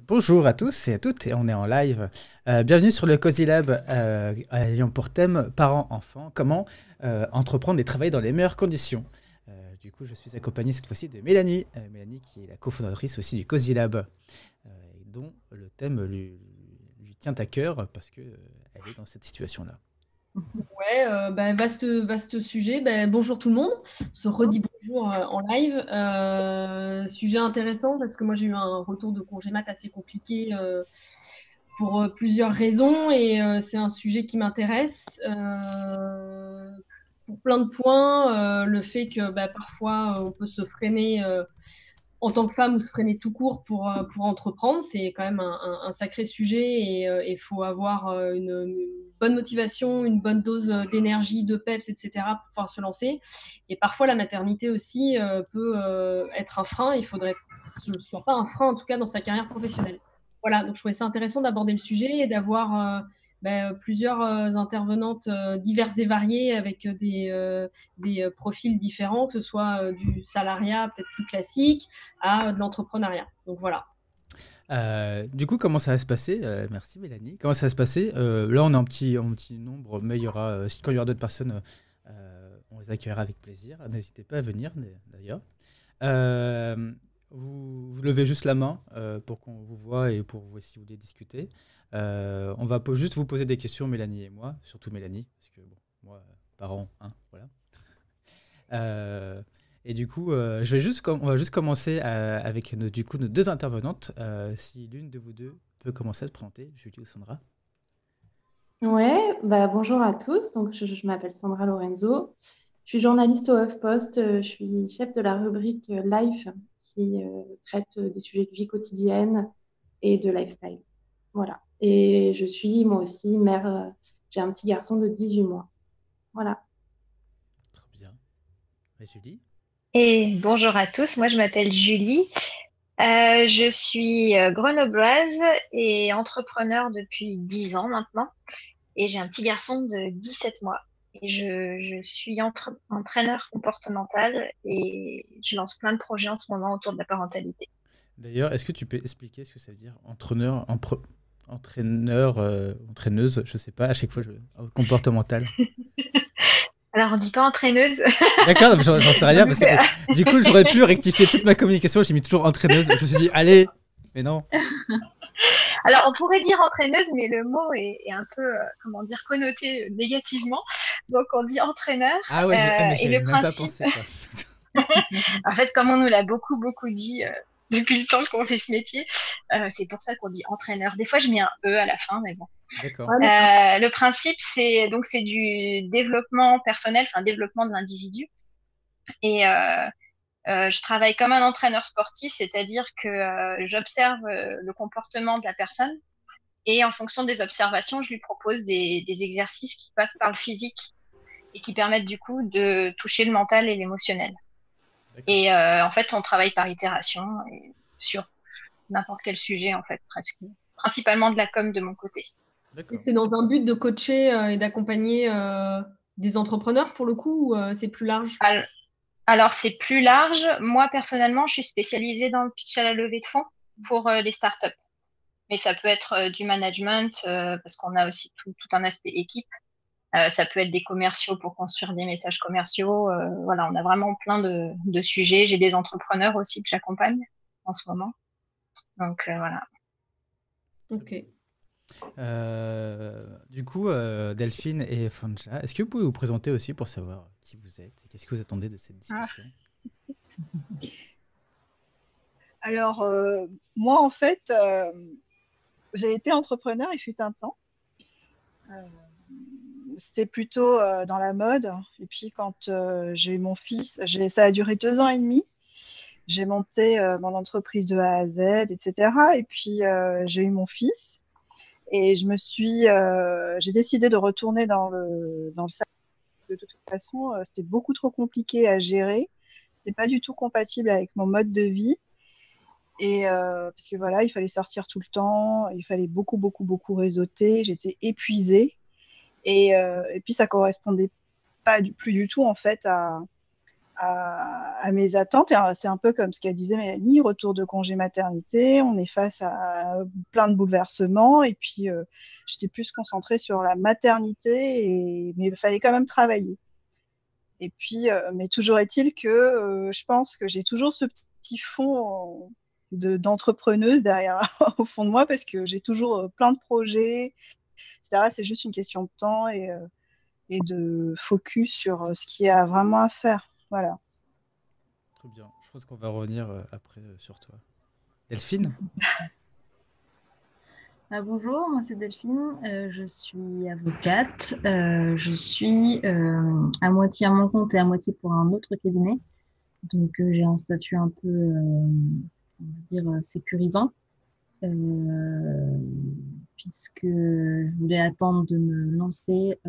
Bonjour à tous et à toutes, et on est en live. Bienvenue sur le Cozy Lab ayant pour thème parents-enfants, comment entreprendre et travailler dans les meilleures conditions. Du coup, je suis accompagné cette fois-ci de Mélanie, Mélanie qui est la cofondatrice aussi du Cozy Lab, et dont le thème lui tient à cœur parce que elle est dans cette situation-là. Ouais, vaste sujet. Bonjour tout le monde. On se redit bonjour en live. Sujet intéressant parce que moi j'ai eu un retour de congé mat assez compliqué pour plusieurs raisons et c'est un sujet qui m'intéresse pour plein de points. Le fait que parfois on peut se freiner en tant que femme ou se freiner tout court pour entreprendre, c'est quand même un sacré sujet et il faut avoir une bonne motivation, une bonne dose d'énergie, de peps, etc. pour pouvoir se lancer. Et parfois, la maternité aussi peut être un frein. Il faudrait que ce ne soit pas un frein, en tout cas, dans sa carrière professionnelle. Voilà, donc je trouvais ça intéressant d'aborder le sujet et d'avoir plusieurs intervenantes diverses et variées avec des profils différents, que ce soit du salariat peut-être plus classique à de l'entrepreneuriat. Donc voilà. Du coup, comment ça va se passer? Merci Mélanie. Comment ça va se passer? Là, on est en petit nombre, mais il y aura, quand il y aura d'autres personnes, on les accueillera avec plaisir. N'hésitez pas à venir d'ailleurs. Euh, vous levez juste la main pour qu'on vous voit et pour vous si vous voulez discuter. On va juste vous poser des questions, Mélanie et moi, surtout Mélanie, parce que bon, moi, parent, hein, voilà. Euh, et du coup, on va juste commencer avec du coup, nos deux intervenantes. Si l'une de vous deux peut commencer à se présenter, Julie ou Sandra. Ouais, bonjour à tous. Donc, je m'appelle Sandra Lorenzo. Je suis journaliste au HuffPost. Je suis chef de la rubrique Life qui traite des sujets de vie quotidienne et de lifestyle. Voilà. Et je suis moi aussi mère. J'ai un petit garçon de 18 mois. Voilà. Très bien. Et Julie? Et bonjour à tous, moi je m'appelle Julie. Je suis grenobloise et entrepreneur depuis 10 ans maintenant. Et j'ai un petit garçon de 17 mois. Et je suis entraîneur comportemental et je lance plein de projets en ce moment autour de la parentalité. D'ailleurs, est-ce que tu peux expliquer ce que ça veut dire entraîneur, entraîneuse, je sais pas, à chaque fois, comportemental. Alors on dit pas entraîneuse. D'accord, j'en sais rien parce que du coup, j'aurais pu rectifier toute ma communication. J'ai mis toujours entraîneuse. Je me suis dit, allez, mais non. Alors on pourrait dire entraîneuse, mais le mot est un peu, comment dire, connoté négativement. Donc on dit entraîneur. Ah ouais, mais Et j'avais le même pas principe, pensé, quoi. en fait, comme on nous l'a beaucoup, beaucoup dit depuis le temps qu'on fait ce métier, c'est pour ça qu'on dit entraîneur. Des fois, je mets un E à la fin, mais bon. D'accord. Ouais, Le principe, c'est du développement personnel, enfin développement de l'individu. Et je travaille comme un entraîneur sportif, c'est-à-dire que j'observe le comportement de la personne et en fonction des observations, je lui propose des exercices qui passent par le physique et qui permettent du coup de toucher le mental et l'émotionnel. D'accord. Et en fait, on travaille par itération et sur n'importe quel sujet, en fait, presque. Principalement de la com de mon côté. et D'accord. c'est dans un but de coacher et d'accompagner des entrepreneurs pour le coup ou c'est plus large? Alors, c'est plus large. Moi, personnellement, je suis spécialisée dans le pitch à la levée de fonds pour les startups. Mais ça peut être du management, parce qu'on a aussi tout un aspect équipe. Ça peut être des commerciaux pour construire des messages commerciaux. Voilà, on a vraiment plein de sujets. J'ai des entrepreneurs aussi que j'accompagne en ce moment. Donc, voilà. Ok. Du coup, Delphine et Fanja, est-ce que vous pouvez vous présenter aussi pour savoir qui vous êtes et qu'est-ce que vous attendez de cette Ah, discussion? alors, moi, en fait, j'ai été entrepreneur, il fut un temps. Euh, C'était plutôt dans la mode. Et puis, quand j'ai eu mon fils, ça a duré 2 ans et demi. J'ai monté mon entreprise de A à Z, etc. Et puis, j'ai eu mon fils. Et j'ai décidé de retourner dans le salariat. De toute façon, c'était beaucoup trop compliqué à gérer. C'était pas du tout compatible avec mon mode de vie. Et parce que voilà, il fallait sortir tout le temps, il fallait beaucoup, beaucoup, beaucoup réseauter. J'étais épuisée et puis ça correspondait pas plus du tout en fait à mes attentes. Et c'est un peu comme ce qu'elle disait Mélanie, retour de congé maternité, on est face à plein de bouleversements, et puis j'étais plus concentrée sur la maternité, mais il fallait quand même travailler. Et puis, mais toujours est-il que je pense que j'ai toujours ce petit fond d'entrepreneuse derrière au fond de moi, parce que j'ai toujours plein de projets, etc. C'est juste une question de temps et de focus sur ce qu'il y a vraiment à faire. Voilà. Très bien. Je pense qu'on va revenir après sur toi. Delphine? Bonjour, moi c'est Delphine, je suis avocate, je suis à moitié à mon compte et à moitié pour un autre cabinet, donc j'ai un statut un peu, on va dire, sécurisant, puisque je voulais attendre de me lancer,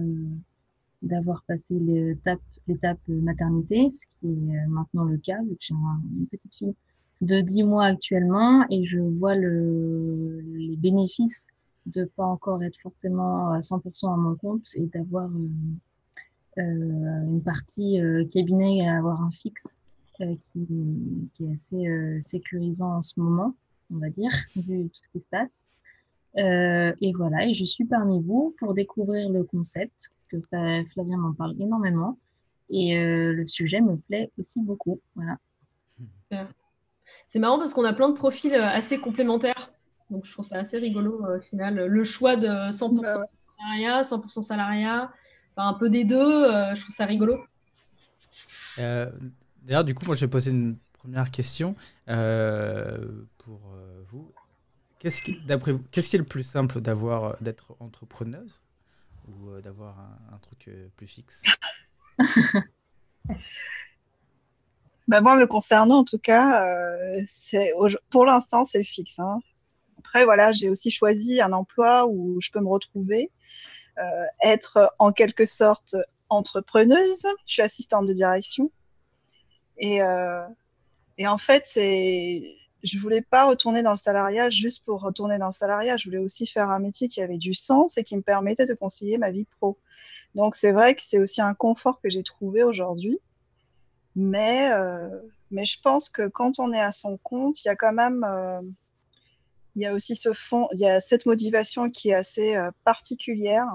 d'avoir passé l'étape maternité, ce qui est maintenant le cas, vu que j'ai une petite fille de 10 mois actuellement, et je vois les bénéfices de pas encore être forcément à 100% à mon compte et d'avoir une partie cabinet, avoir un fixe qui est assez sécurisant en ce moment, on va dire, vu tout ce qui se passe. Et voilà, et je suis parmi vous pour découvrir le concept, que Flavien m'en parle énormément, et le sujet me plaît aussi beaucoup. Voilà. C'est marrant parce qu'on a plein de profils assez complémentaires. Donc, je trouve ça assez rigolo au final. Le choix de 100% salariat, 100% salariat, enfin, un peu des deux, je trouve ça rigolo. D'ailleurs, du coup, moi, je vais poser une première question pour vous. D'après vous, qu'est-ce qui est le plus simple d'être entrepreneuse ou d'avoir un truc plus fixe? Moi, me concernant, en tout cas, pour l'instant, c'est le fixe. Hein. Après, voilà, j'ai aussi choisi un emploi où je peux me retrouver, être en quelque sorte entrepreneuse. Je suis assistante de direction. Et en fait, je voulais pas retourner dans le salariat juste pour retourner dans le salariat. Je voulais aussi faire un métier qui avait du sens et qui me permettait de concilier ma vie pro. Donc, c'est vrai que c'est aussi un confort que j'ai trouvé aujourd'hui. Mais je pense que quand on est à son compte, il y a quand même, il y a aussi ce fond, il y a cette motivation qui est assez particulière.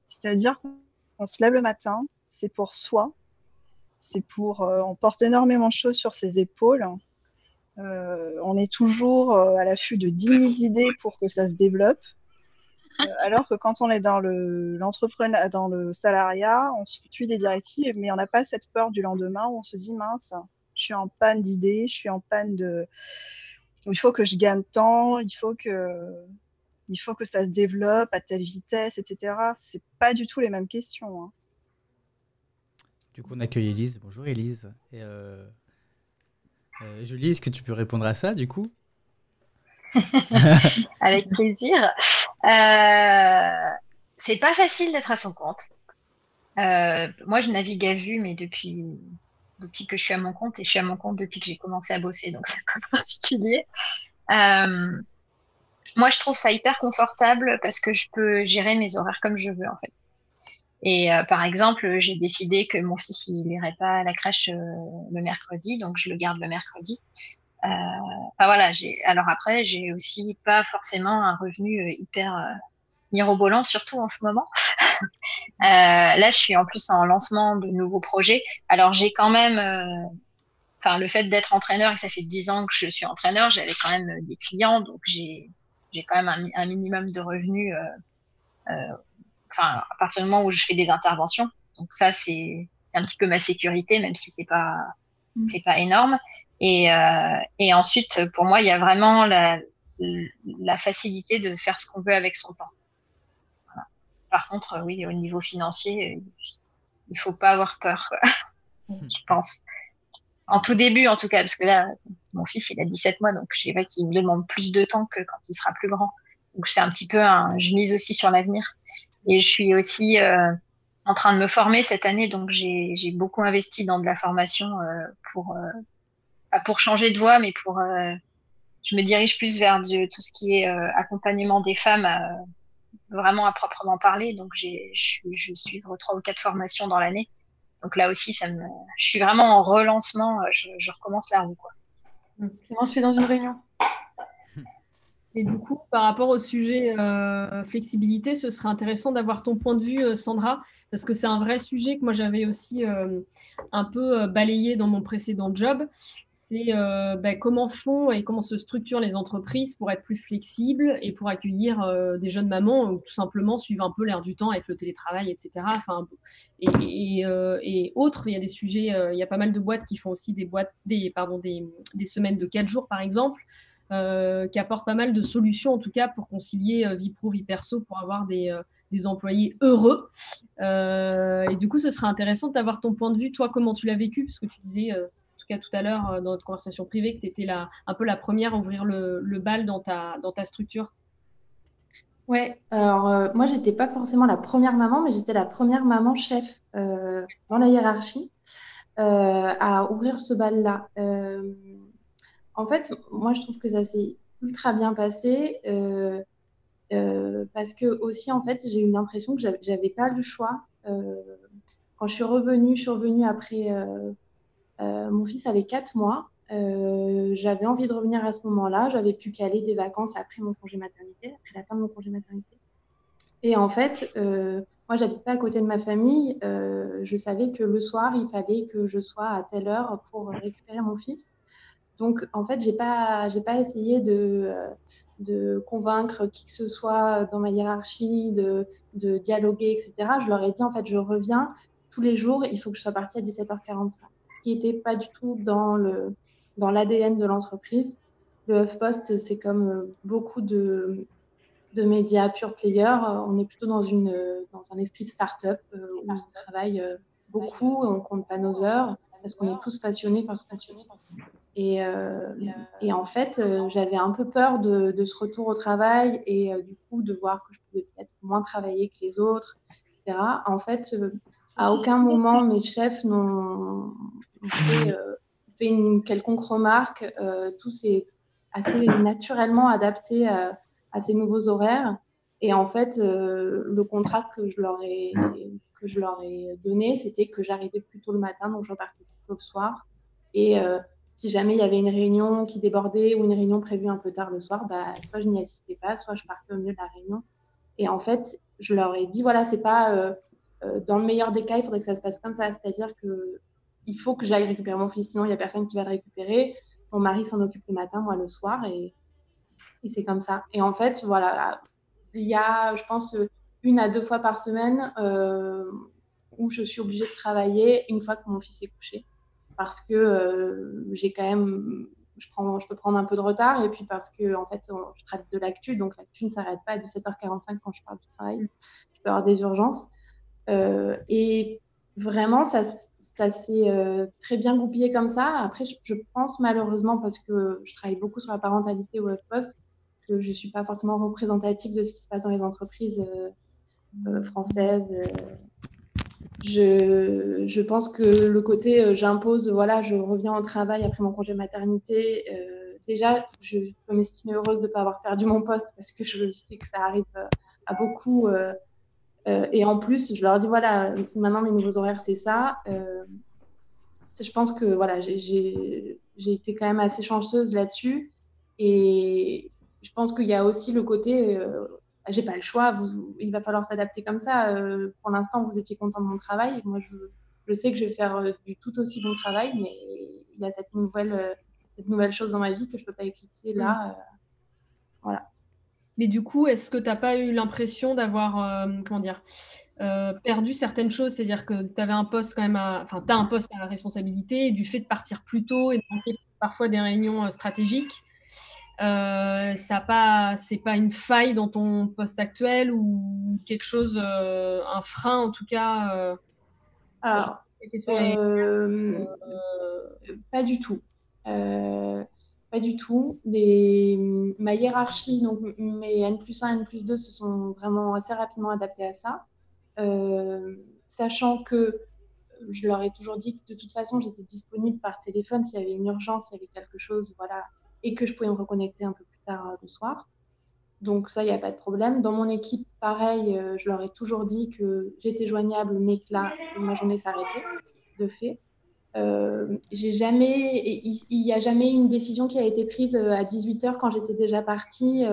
C'est-à-dire qu'on se lève le matin, c'est pour soi, on porte énormément de choses sur ses épaules. On est toujours à l'affût de 10 000 idées pour que ça se développe. Alors que quand on est dans dans le salariat, on suit des directives, mais on n'a pas cette peur du lendemain où on se dit mince, je suis en panne d'idées, je suis en panne de. Il faut que je gagne temps, il faut que ça se développe à telle vitesse, etc. C'est pas du tout les mêmes questions. Hein. Du coup, on accueille Élise. Bonjour Élise. Et Julie, est-ce que tu peux répondre à ça du coup? Avec plaisir. C'est pas facile d'être à son compte. Moi, je navigue à vue, mais depuis que je suis à mon compte, et je suis à mon compte depuis que j'ai commencé à bosser, donc c'est un peu particulier. Moi, je trouve ça hyper confortable parce que je peux gérer mes horaires comme je veux, en fait. Et par exemple, j'ai décidé que mon fils, il n'irait pas à la crèche le mercredi, donc je le garde le mercredi. Enfin voilà, alors après, j'ai aussi pas forcément un revenu hyper mirobolant, surtout en ce moment. Là, je suis en plus en lancement de nouveaux projets. Alors, j'ai quand même, enfin, le fait d'être entraîneur, et ça fait 10 ans que je suis entraîneur, j'avais quand même des clients, donc j'ai quand même un minimum de revenus. Enfin, à partir du moment où je fais des interventions. Donc ça, c'est un petit peu ma sécurité, même si c'est pas énorme. Et ensuite, pour moi, il y a vraiment la facilité de faire ce qu'on veut avec son temps. Voilà. Par contre, oui, au niveau financier, il faut pas avoir peur, quoi. Je pense. En tout début, en tout cas, parce que là, mon fils, il a 17 mois, donc je sais qu'il me demande plus de temps que quand il sera plus grand. Donc c'est un petit peu je mise aussi sur l'avenir. Et je suis aussi en train de me former cette année, donc j'ai beaucoup investi dans de la formation pas pour changer de voie, mais je me dirige plus vers tout ce qui est accompagnement des femmes vraiment à proprement parler. Donc je vais suivre 3 ou 4 formations dans l'année Donc là aussi, je suis vraiment en relancement, je recommence la roue, quoi. C'est bon, je suis dans une réunion. Et du coup, par rapport au sujet flexibilité, ce serait intéressant d'avoir ton point de vue, Sandra, parce que c'est un vrai sujet que moi j'avais aussi un peu balayé dans mon précédent job. C'est comment font et comment se structurent les entreprises pour être plus flexibles et pour accueillir des jeunes mamans ou tout simplement suivre un peu l'air du temps avec le télétravail, etc. Enfin, et autres, il y a des sujets, il y a pas mal de boîtes qui font aussi des semaines de 4 jours, par exemple. Qui apporte pas mal de solutions, en tout cas, pour concilier vie pro, vie perso, pour avoir des employés heureux. Et du coup, ce serait intéressant d'avoir ton point de vue. Toi, comment tu l'as vécu? Parce que tu disais, en tout cas tout à l'heure, dans notre conversation privée, que tu étais un peu la première à ouvrir le bal dans ta structure. Ouais, alors moi, j'étais pas forcément la première maman, mais j'étais la première maman chef dans la hiérarchie à ouvrir ce bal-là. En fait, moi, je trouve que ça s'est ultra bien passé parce que aussi, en fait, j'ai eu l'impression que j'avais pas le choix. Quand je suis revenue après, mon fils avait 4 mois. J'avais envie de revenir à ce moment-là. J'avais pu caler des vacances après mon congé maternité, après la fin de mon congé maternité. Et en fait, moi, j'habite pas à côté de ma famille. Je savais que le soir, il fallait que je sois à telle heure pour récupérer mon fils. Donc, en fait, j'ai pas essayé de convaincre qui que ce soit dans ma hiérarchie, de dialoguer, etc. Je leur ai dit, en fait, je reviens tous les jours, il faut que je sois partie à 17h45. Ce qui n'était pas du tout dans l'ADN de l'entreprise. Le HuffPost, c'est comme beaucoup de médias pure player. On est plutôt dans un esprit de start-up où on travaille beaucoup, on compte pas nos heures parce qu'on est tous passionnés par ce qu'on fait. Et en fait, j'avais un peu peur de ce retour au travail et du coup de voir que je pouvais peut-être moins travailler que les autres, etc. En fait, à aucun moment mes chefs n'ont fait une quelconque remarque. Tout s'est assez naturellement adapté à ces nouveaux horaires. Et en fait, le contrat que je leur ai donné, c'était que j'arrivais plus tôt le matin, donc je repartais plus tôt le soir. Et si jamais il y avait une réunion qui débordait ou une réunion prévue un peu tard le soir, bah, soit je n'y assistais pas, soit je partais au milieu de la réunion. Et en fait, je leur ai dit, voilà, c'est pas dans le meilleur des cas, il faudrait que ça se passe comme ça. C'est-à-dire qu'il faut que j'aille récupérer mon fils, sinon il n'y a personne qui va le récupérer. Mon mari s'en occupe le matin, moi le soir, et c'est comme ça. Et en fait, voilà, il y a, je pense, 1 à 2 fois par semaine où je suis obligée de travailler une fois que mon fils est couché. Parce que j'ai quand même, je peux prendre un peu de retard, et puis parce que en fait, je traite de l'actu, donc l'actu ne s'arrête pas à 17h45 quand je pars du travail. Je peux avoir des urgences. Et vraiment, ça s'est très bien goupillé comme ça. Après, je pense malheureusement, parce que je travaille beaucoup sur la parentalité au HuffPost, que je ne suis pas forcément représentative de ce qui se passe dans les entreprises françaises. Je pense que le côté j'impose, voilà, je reviens au travail après mon congé maternité. Déjà, je peux m'estimer heureuse de ne pas avoir perdu mon poste parce que je sais que ça arrive à beaucoup. Et en plus, je leur dis, voilà, maintenant mes nouveaux horaires, c'est ça. Je pense que voilà, j'ai été quand même assez chanceuse là-dessus. Et je pense qu'il y a aussi le côté, j'ai pas le choix, il va falloir s'adapter comme ça. Pour l'instant, vous étiez content de mon travail. Moi, je sais que je vais faire du tout aussi bon travail, mais il y a cette nouvelle chose dans ma vie que je peux pas éclipser là. Voilà. Mais du coup, est-ce que tu n'as pas eu l'impression d'avoir, perdu certaines choses? C'est-à-dire que tu avais un poste quand même enfin, tu as un poste à responsabilité, et du fait de partir plus tôt et de manquer parfois des réunions stratégiques, c'est pas une faille dans ton poste actuel ou quelque chose, un frein en tout cas? Alors, pas du tout. Pas du tout. Ma hiérarchie, donc mes N+1, N+2 se sont vraiment assez rapidement adaptés à ça. Sachant que je leur ai toujours dit que de toute façon, j'étais disponible par téléphone s'il y avait une urgence, s'il y avait quelque chose, voilà, et que je pouvais me reconnecter un peu plus tard le soir. Donc ça, il n'y a pas de problème. Dans mon équipe, pareil, je leur ai toujours dit que j'étais joignable, mais que là, ma journée s'arrêtait. le fait. Il n'y a jamais eu une décision qui a été prise à 18h quand j'étais déjà partie,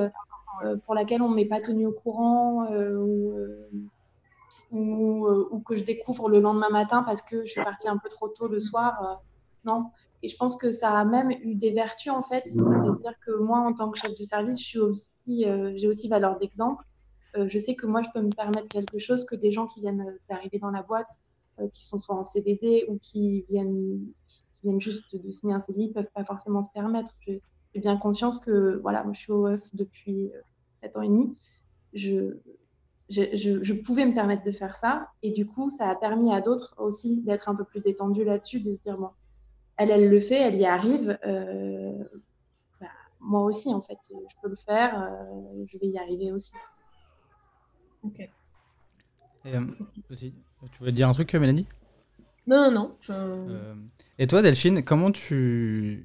pour laquelle on ne m'est pas tenu au courant ou que je découvre le lendemain matin parce que je suis partie un peu trop tôt le soir. Non. Et je pense que ça a même eu des vertus en fait. C'est-à-dire que moi, en tant que chef de service, j'ai aussi valeur d'exemple. Je sais que moi, je peux me permettre quelque chose que des gens qui viennent d'arriver dans la boîte, qui sont soit en CDD ou qui viennent juste de signer un CDI, ne peuvent pas forcément se permettre. J'ai bien conscience que voilà, moi, je suis au OEF depuis 7 ans et demi. Je pouvais me permettre de faire ça. Et du coup, ça a permis à d'autres aussi d'être un peu plus détendus là-dessus, de se dire, bon, elle le fait, elle y arrive. Moi aussi, en fait, je peux le faire. Je vais y arriver aussi. Ok. Et, aussi, tu voulais dire un truc, Mélanie? Non. Et toi, Delphine, comment tu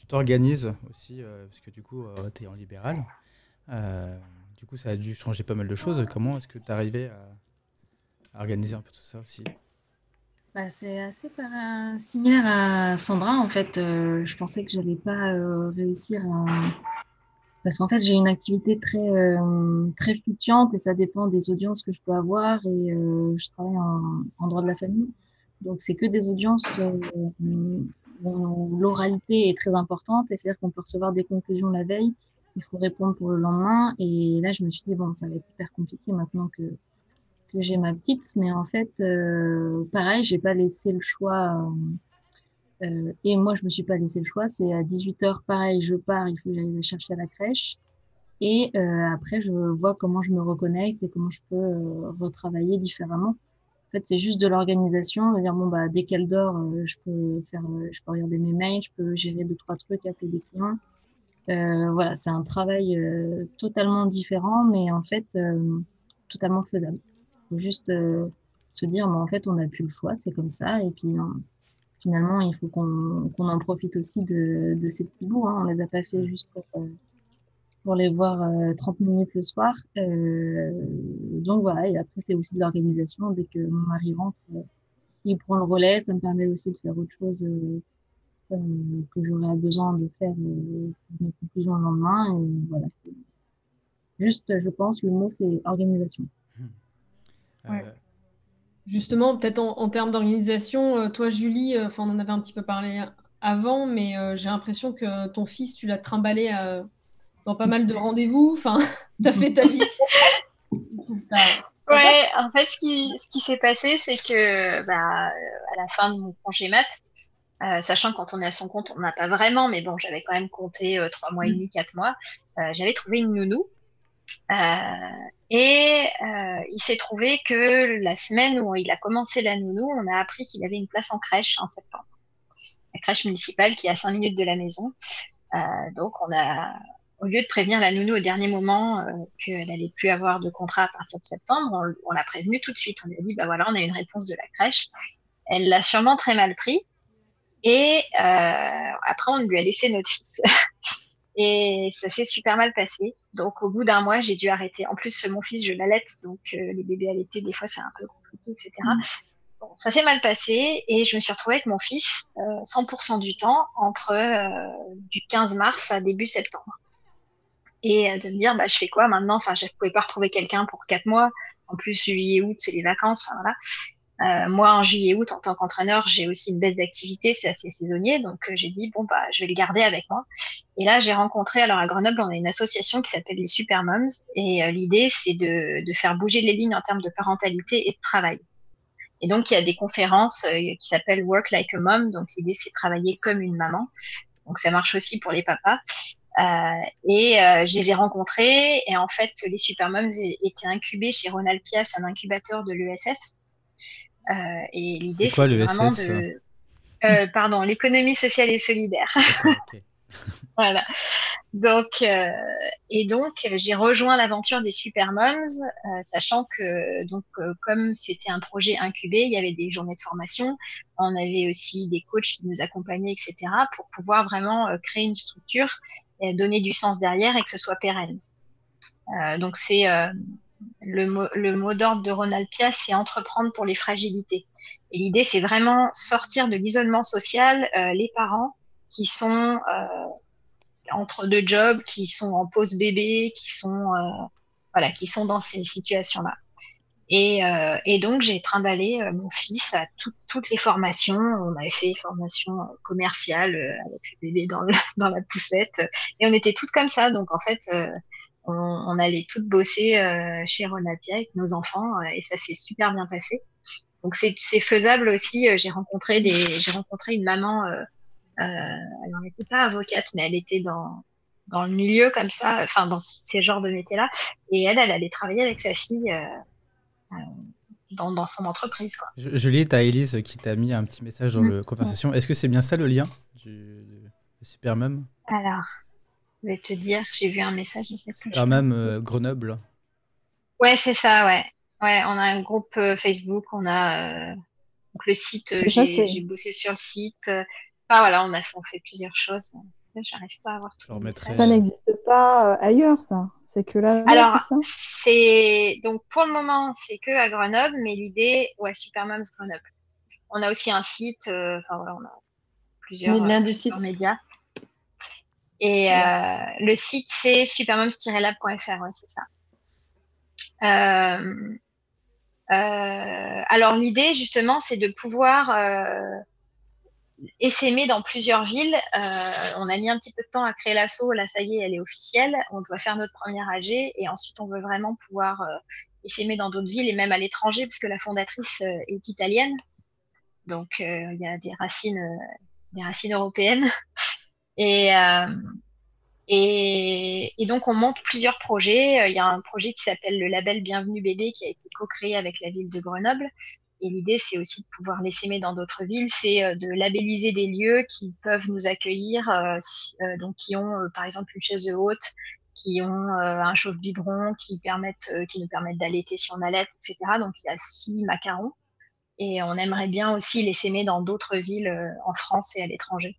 t'organises aussi, parce que du coup, tu es en libéral. Du coup, ça a dû changer pas mal de choses. Comment est-ce que tu arrivais à organiser un peu tout ça aussi? C'est assez similaire à Sandra, en fait. Je pensais que j'allais pas réussir parce qu'en fait, j'ai une activité très fluctuante et ça dépend des audiences que je peux avoir et je travaille en droit de la famille. Donc, c'est que des audiences où l'oralité est très importante et c'est-à-dire qu'on peut recevoir des conclusions la veille, il faut répondre pour le lendemain. Et là, je me suis dit, bon, ça va être hyper compliqué maintenant que j'ai ma petite, mais en fait, pareil, j'ai pas laissé le choix. Et moi, je me suis pas laissé le choix. C'est à 18h, pareil, je pars, il faut que j'aille la chercher à la crèche. Et après, je vois comment je me reconnecte et comment je peux retravailler différemment. En fait, c'est juste de l'organisation, de dire bon bah dès qu'elle dort, je peux regarder mes mails, je peux gérer 2-3 trucs, appeler des clients. Voilà, c'est un travail totalement différent, mais en fait totalement faisable. Faut juste se dire, mais en fait, on n'a plus le choix, c'est comme ça. Et puis, finalement, il faut qu'on en profite aussi de ces petits bouts. Hein. On les a pas fait juste pour les voir 30 minutes le soir. Donc voilà, et après, c'est aussi de l'organisation. Dès que mon mari rentre, il prend le relais. Ça me permet aussi de faire autre chose que j'aurais besoin de faire pour mes conclusions le lendemain. Et voilà, c'est juste, je pense, le mot, c'est organisation. Ouais. Justement, peut-être en termes d'organisation, toi, Julie, on en avait un petit peu parlé avant, mais j'ai l'impression que ton fils, tu l'as trimballé dans pas mal de rendez-vous. Enfin, tu as fait ta vie. Ouais, en fait, ce qui s'est passé, c'est que à la fin de mon congé mat, sachant que quand on est à son compte, on n'a pas vraiment, mais bon, j'avais quand même compté 3 mois et demi, 4 mois, j'avais trouvé une nounou. Il s'est trouvé que la semaine où il a commencé la nounou, on a appris qu'il avait une place en crèche en septembre. La crèche municipale qui est à 5 minutes de la maison. Donc, au lieu de prévenir la nounou au dernier moment qu'elle allait plus avoir de contrat à partir de septembre, on l'a prévenue tout de suite. On lui a dit, bah voilà, on a une réponse de la crèche. Elle l'a sûrement très mal pris. Et après, on lui a laissé notre fils. Et ça s'est super mal passé. Donc, au bout d'un mois, j'ai dû arrêter. En plus, mon fils, je l'allaite. Donc, les bébés allaités, des fois, c'est un peu compliqué, etc. Bon, ça s'est mal passé. Et je me suis retrouvée avec mon fils 100% du temps entre du 15 mars à début septembre. Et de me dire, bah, je fais quoi maintenant? Enfin, je ne pouvais pas retrouver quelqu'un pour 4 mois. En plus, juillet, août, c'est les vacances. Enfin, voilà. Moi, en juillet-août, en tant qu'entraîneur, j'ai aussi une baisse d'activité, c'est assez saisonnier, donc j'ai dit bon bah je vais le garder avec moi. Et là, j'ai rencontré, alors à Grenoble, on a une association qui s'appelle les Super Moms, et l'idée c'est de faire bouger les lignes en termes de parentalité et de travail. Et donc il y a des conférences qui s'appellent Work Like a Mom, donc l'idée c'est de travailler comme une maman. Donc ça marche aussi pour les papas. Je les ai rencontrés, et en fait les Super Moms étaient incubés chez Ronald Pias, un incubateur de l'ESS. Et l'idée, c'était vraiment pardon, l'économie sociale et solidaire. Okay. Voilà. Donc, j'ai rejoint l'aventure des Super Moms, sachant que, comme c'était un projet incubé, il y avait des journées de formation, on avait aussi des coachs qui nous accompagnaient, etc., pour pouvoir vraiment créer une structure et donner du sens derrière et que ce soit pérenne. Donc, c'est le mot d'ordre de Ronald Pias, c'est entreprendre pour les fragilités. Et l'idée, c'est vraiment sortir de l'isolement social les parents qui sont entre deux jobs, qui sont en pause bébé, voilà, qui sont dans ces situations-là. Et donc, j'ai trimballé mon fils à toutes les formations. On avait fait formation commerciale avec le bébé dans la poussette. Et on était toutes comme ça. Donc, en fait, on allait toutes bosser chez Ronapia avec nos enfants et ça s'est super bien passé. Donc, c'est faisable aussi. J'ai rencontré une maman, elle n'était pas avocate, mais elle était dans le milieu comme ça, enfin, dans ces genres de métiers-là. Et elle allait travailler avec sa fille dans son entreprise, quoi. Julie, t'as Élise qui t'a mis un petit message dans la conversation. Est-ce que c'est bien ça le lien de Supermum? Alors, je vais te dire, j'ai vu un message. Supermum Grenoble. Ouais, c'est ça, ouais. Ouais, on a un groupe Facebook, on a donc le site, j'ai bossé sur le site. Enfin, voilà, on fait plusieurs choses. J'arrive pas à avoir tout le message. Ça n'existe pas ailleurs, ça. C'est que là, Alors, c'est ça. donc pour le moment, c'est que à Grenoble, mais l'idée, ouais, Supermoms Grenoble. On a aussi un site, enfin voilà, on a plusieurs médias. Et le site, c'est supermoms-lab.fr, ouais, c'est ça. Alors, l'idée, justement, c'est de pouvoir essaimer dans plusieurs villes. On a mis un petit peu de temps à créer l'asso. Là, ça y est, elle est officielle. On doit faire notre première AG et ensuite, on veut vraiment pouvoir essaimer dans d'autres villes et même à l'étranger, puisque la fondatrice est italienne. Donc, il y a des racines européennes. Et donc, on monte plusieurs projets. Il y a un projet qui s'appelle le label Bienvenue Bébé qui a été co-créé avec la ville de Grenoble. Et l'idée, c'est aussi de pouvoir l'essaimer dans d'autres villes. C'est de labelliser des lieux qui peuvent nous accueillir, donc qui ont, par exemple, une chaise haute, qui ont un chauffe-biberon, qui nous permettent d'allaiter si on allaite, etc. Donc, il y a 6 macarons. Et on aimerait bien aussi l'essaimer dans d'autres villes en France et à l'étranger.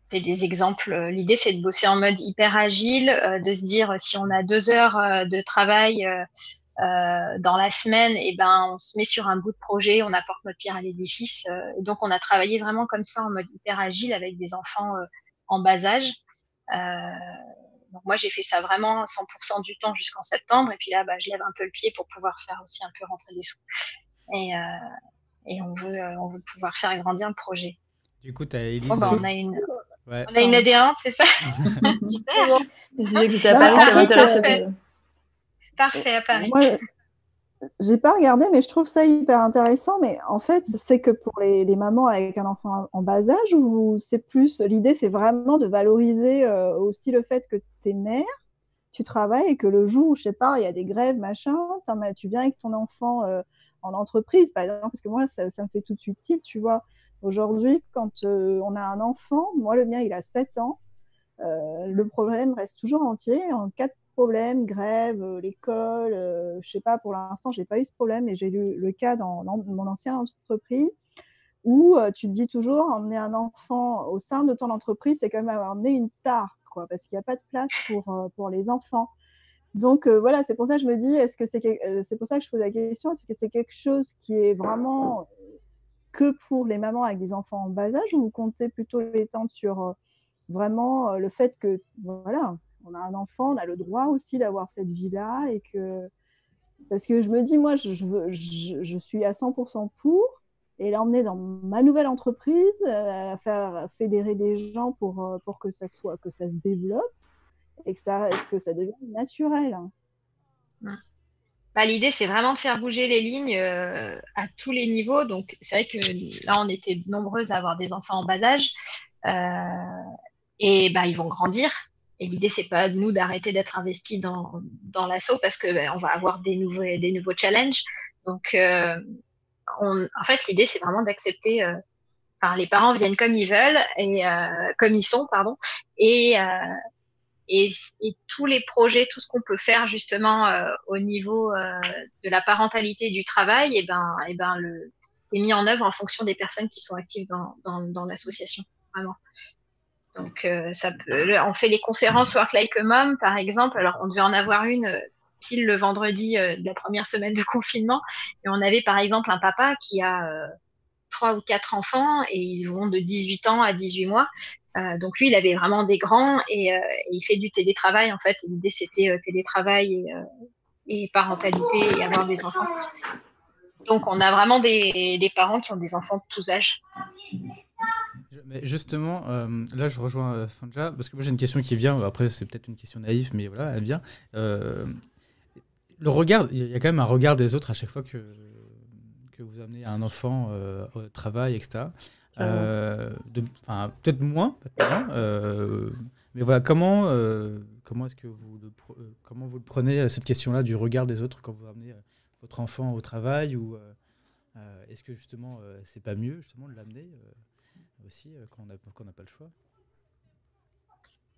C'est des exemples. L'idée, c'est de bosser en mode hyper agile, de se dire si on a 2 heures de travail dans la semaine, et ben on se met sur un bout de projet, on apporte notre pierre à l'édifice. Et donc, on a travaillé vraiment comme ça en mode hyper agile avec des enfants en bas âge. Donc moi, j'ai fait ça vraiment 100% du temps jusqu'en septembre. Et puis là, je lève un peu le pied pour pouvoir faire aussi un peu rentrer des sous. Et on veut pouvoir faire grandir le projet. Du coup, tu as Élise. On a une adhérente, c'est ça? Super. Je disais que tu étais à Paris, ça m'intéresse. Parfait, à Paris. Moi, j'ai pas regardé, mais je trouve ça hyper intéressant. Mais en fait, c'est que pour les mamans avec un enfant en bas âge, ou c'est plus l'idée, c'est vraiment de valoriser aussi le fait que tu es mère, tu travailles et que le jour où, je sais pas, il y a des grèves, machin, tu viens avec ton enfant en entreprise, par exemple, parce que moi, ça me fait tout de suite tilt, tu vois. Aujourd'hui, quand on a un enfant, moi, le mien, il a 7 ans, le problème reste toujours entier. En cas de problème, grève, l'école, je sais pas, pour l'instant, j'ai pas eu ce problème, mais j'ai eu le cas dans mon ancienne entreprise où tu te dis toujours, emmener un enfant au sein de ton entreprise, c'est quand même emmener une tare, quoi, parce qu'il n'y a pas de place pour les enfants. Donc voilà, c'est pour ça que je me dis, c'est pour ça que je pose la question, est-ce que c'est quelque chose qui est vraiment que pour les mamans avec des enfants en bas âge, ou vous comptez plutôt l'étendre sur vraiment le fait que, voilà, on a un enfant, on a le droit aussi d'avoir cette vie-là, et que, parce que je me dis, moi, je suis à 100% pour, et l'emmener dans ma nouvelle entreprise, faire fédérer des gens pour que ça se développe, et que ça devienne naturel. L'idée, c'est vraiment de faire bouger les lignes à tous les niveaux. Donc, c'est vrai que là, on était nombreuses à avoir des enfants en bas âge. Et ils vont grandir. Et l'idée, c'est pas nous d'arrêter d'être investis dans l'asso parce que on va avoir des nouveaux challenges. Donc, en fait, l'idée, c'est vraiment d'accepter. Les parents viennent comme ils veulent et comme ils sont, pardon. Et tous les projets, tout ce qu'on peut faire justement au niveau de la parentalité et du travail, c'est mis en œuvre en fonction des personnes qui sont actives dans l'association, vraiment. Donc on fait les conférences Work Like a Mom, par exemple. Alors on devait en avoir une, pile le vendredi de la première semaine de confinement. Et on avait par exemple un papa qui a 3 ou 4 enfants et ils vont de 18 ans à 18 mois. Donc lui, il avait vraiment des grands et il fait du télétravail en fait. L'idée, c'était télétravail et parentalité et avoir des enfants. Donc on a vraiment des parents qui ont des enfants de tous âges. Mais justement, là, je rejoins Fanja, parce que moi, j'ai une question qui vient. Après, c'est peut-être une question naïve, mais voilà, elle vient. Le regard, il y a quand même un regard des autres à chaque fois que vous amenez un enfant au travail, etc. Peut-être moins, mais voilà, comment est-ce que comment vous le prenez, cette question-là du regard des autres quand vous amenez votre enfant au travail, ou est-ce que justement, c'est pas mieux justement de l'amener aussi quand on n'a pas le choix?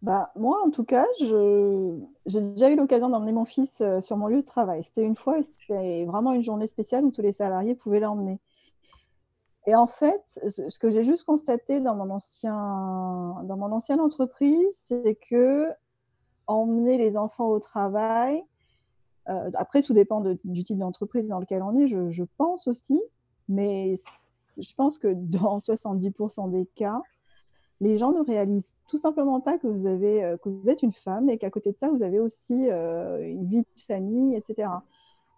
Bah, moi, en tout cas, j'ai déjà eu l'occasion d'emmener mon fils sur mon lieu de travail. C'était une fois et c'était vraiment une journée spéciale où tous les salariés pouvaient l'emmener. Et en fait, ce que j'ai juste constaté dans mon ancienne entreprise, c'est que emmener les enfants au travail, après, tout dépend du type d'entreprise dans lequel on est, je pense aussi, mais je pense que dans 70% des cas, les gens ne réalisent tout simplement pas que vous êtes une femme et qu'à côté de ça, vous avez aussi une vie de famille, etc.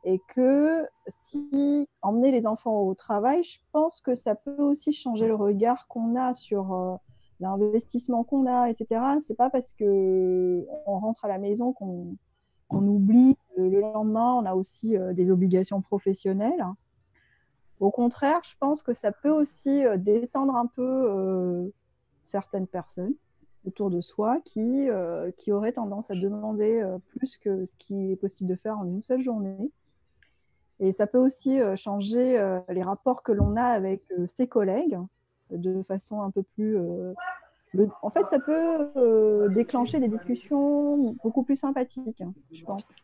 Et que si emmener les enfants au travail, je pense que ça peut aussi changer le regard qu'on a sur l'investissement qu'on a, etc. C'est pas parce qu'on rentre à la maison qu'on oublie le lendemain, on a aussi des obligations professionnelles. Au contraire, je pense que ça peut aussi détendre un peu certaines personnes autour de soi qui auraient tendance à demander plus que ce qui est possible de faire en une seule journée. Et ça peut aussi changer les rapports que l'on a avec ses collègues de façon un peu plus... En fait, ça peut déclencher des discussions beaucoup plus sympathiques, je pense.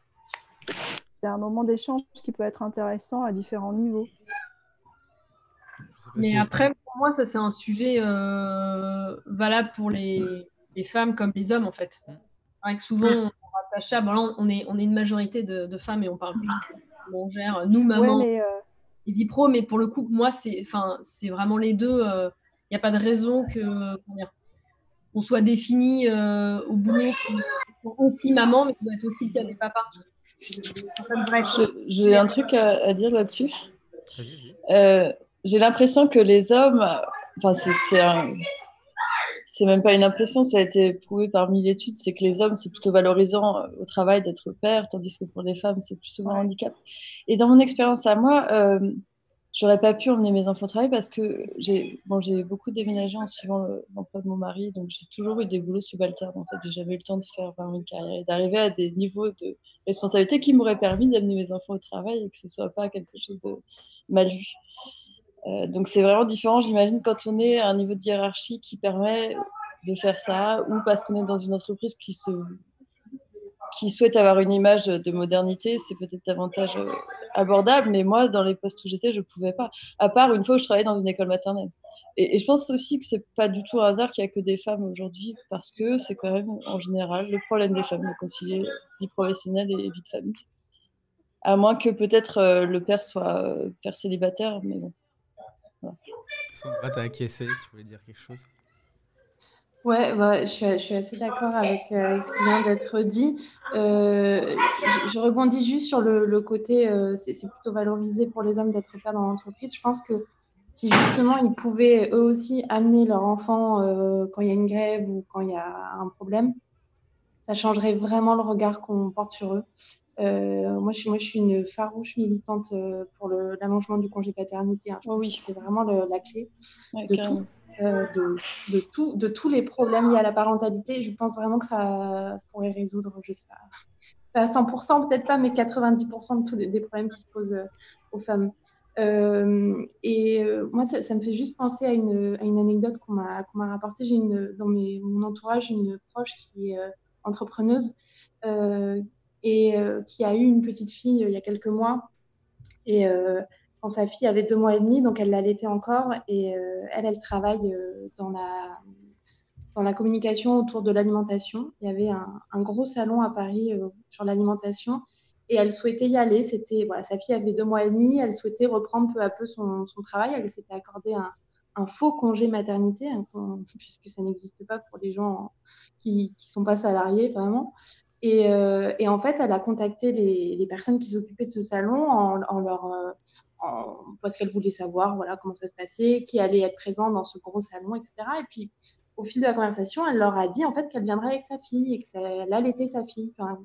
C'est un moment d'échange qui peut être intéressant à différents niveaux. Mais après, pour moi, ça, c'est un sujet valable pour les femmes comme les hommes, en fait. C'est vrai que souvent, on rattache ça. Bon, là, on est une majorité de femmes et on parle plus de comment on gère, nous, maman, et vie pro. Mais pour le coup, moi, c'est vraiment les deux. Il n'y a pas de raison qu'on soit défini au boulot aussi maman, mais ça doit être aussi le cas des papas. J'ai un truc à dire là-dessus. Vas-y. J'ai l'impression que les hommes, enfin c'est même pas une impression, ça a été prouvé par 1000 études, c'est que les hommes, c'est plutôt valorisant au travail d'être père, tandis que pour les femmes, c'est plus souvent un handicap. Et dans mon expérience à moi, j'aurais pas pu emmener mes enfants au travail parce que j'ai beaucoup déménagé en suivant l'emploi de mon mari, donc j'ai toujours eu des boulots subalternes en fait, et j'avais eu le temps de faire une carrière et d'arriver à des niveaux de responsabilité qui m'auraient permis d'amener mes enfants au travail et que ce soit pas quelque chose de mal vu. Donc c'est vraiment différent, j'imagine, quand on est à un niveau de hiérarchie qui permet de faire ça, ou parce qu'on est dans une entreprise qui souhaite avoir une image de modernité, c'est peut-être davantage abordable, mais moi, dans les postes où j'étais, je ne pouvais pas, à part une fois où je travaillais dans une école maternelle. Et je pense aussi que ce n'est pas du tout un hasard qu'il n'y a que des femmes aujourd'hui, parce que c'est quand même, en général, le problème des femmes de concilier vie professionnelle et vie de famille. À moins que peut-être le père soit père célibataire, mais bon. Voilà. Sandra, tu as acquiescé, tu voulais dire quelque chose? Ouais, je suis assez d'accord avec ce qui vient d'être dit. Je rebondis juste sur le côté, c'est plutôt valorisé pour les hommes d'être pères dans l'entreprise. Je pense que si justement ils pouvaient eux aussi amener leur enfant quand il y a une grève ou quand il y a un problème, ça changerait vraiment le regard qu'on porte sur eux. Moi, je suis une farouche militante pour l'allongement du congé paternité. Hein. Je pense que c'est vraiment la clé de tous les problèmes liés à la parentalité. Je pense vraiment que ça pourrait résoudre, je sais pas à 100%, peut-être pas, mais 90% de tous des problèmes qui se posent aux femmes. Moi, ça me fait juste penser à une anecdote qu'on m'a rapportée. J'ai dans mon entourage une proche qui est entrepreneuse qui a eu une petite fille il y a quelques mois. Et quand sa fille avait 2 mois et demi, donc elle l'allaitait encore. Et elle travaille dans la communication autour de l'alimentation. Il y avait un gros salon à Paris sur l'alimentation. Et elle souhaitait y aller. Voilà, sa fille avait 2 mois et demi. Elle souhaitait reprendre peu à peu son travail. Elle s'était accordé un faux congé maternité, puisque ça n'existe pas pour les gens qui ne sont pas salariés, vraiment. Et en fait, elle a contacté les personnes qui s'occupaient de ce salon parce qu'elle voulait savoir voilà, comment ça se passait, qui allait être présent dans ce gros salon, etc. Et puis, au fil de la conversation, elle leur a dit en fait qu'elle viendrait avec sa fille et qu'elle allaitait sa fille. Enfin,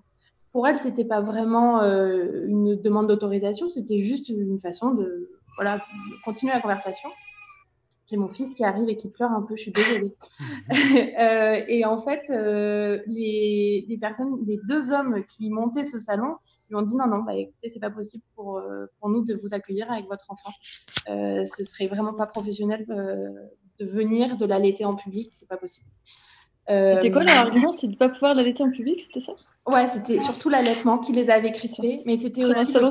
pour elle, c'était pas vraiment une demande d'autorisation, c'était juste une façon de continuer la conversation. J'ai mon fils qui arrive et qui pleure un peu, je suis désolée. Et en fait, les 2 hommes qui montaient ce salon, lui ont dit non, écoutez, c'est pas possible pour nous de vous accueillir avec votre enfant. Ce serait vraiment pas professionnel de venir, de l'allaiter en public, c'est pas possible. C'était quoi leur argument? C'est de ne pas pouvoir l'allaiter en public, c'était ça? Ouais, c'était surtout l'allaitement qui les avait crispés, mais c'était aussi le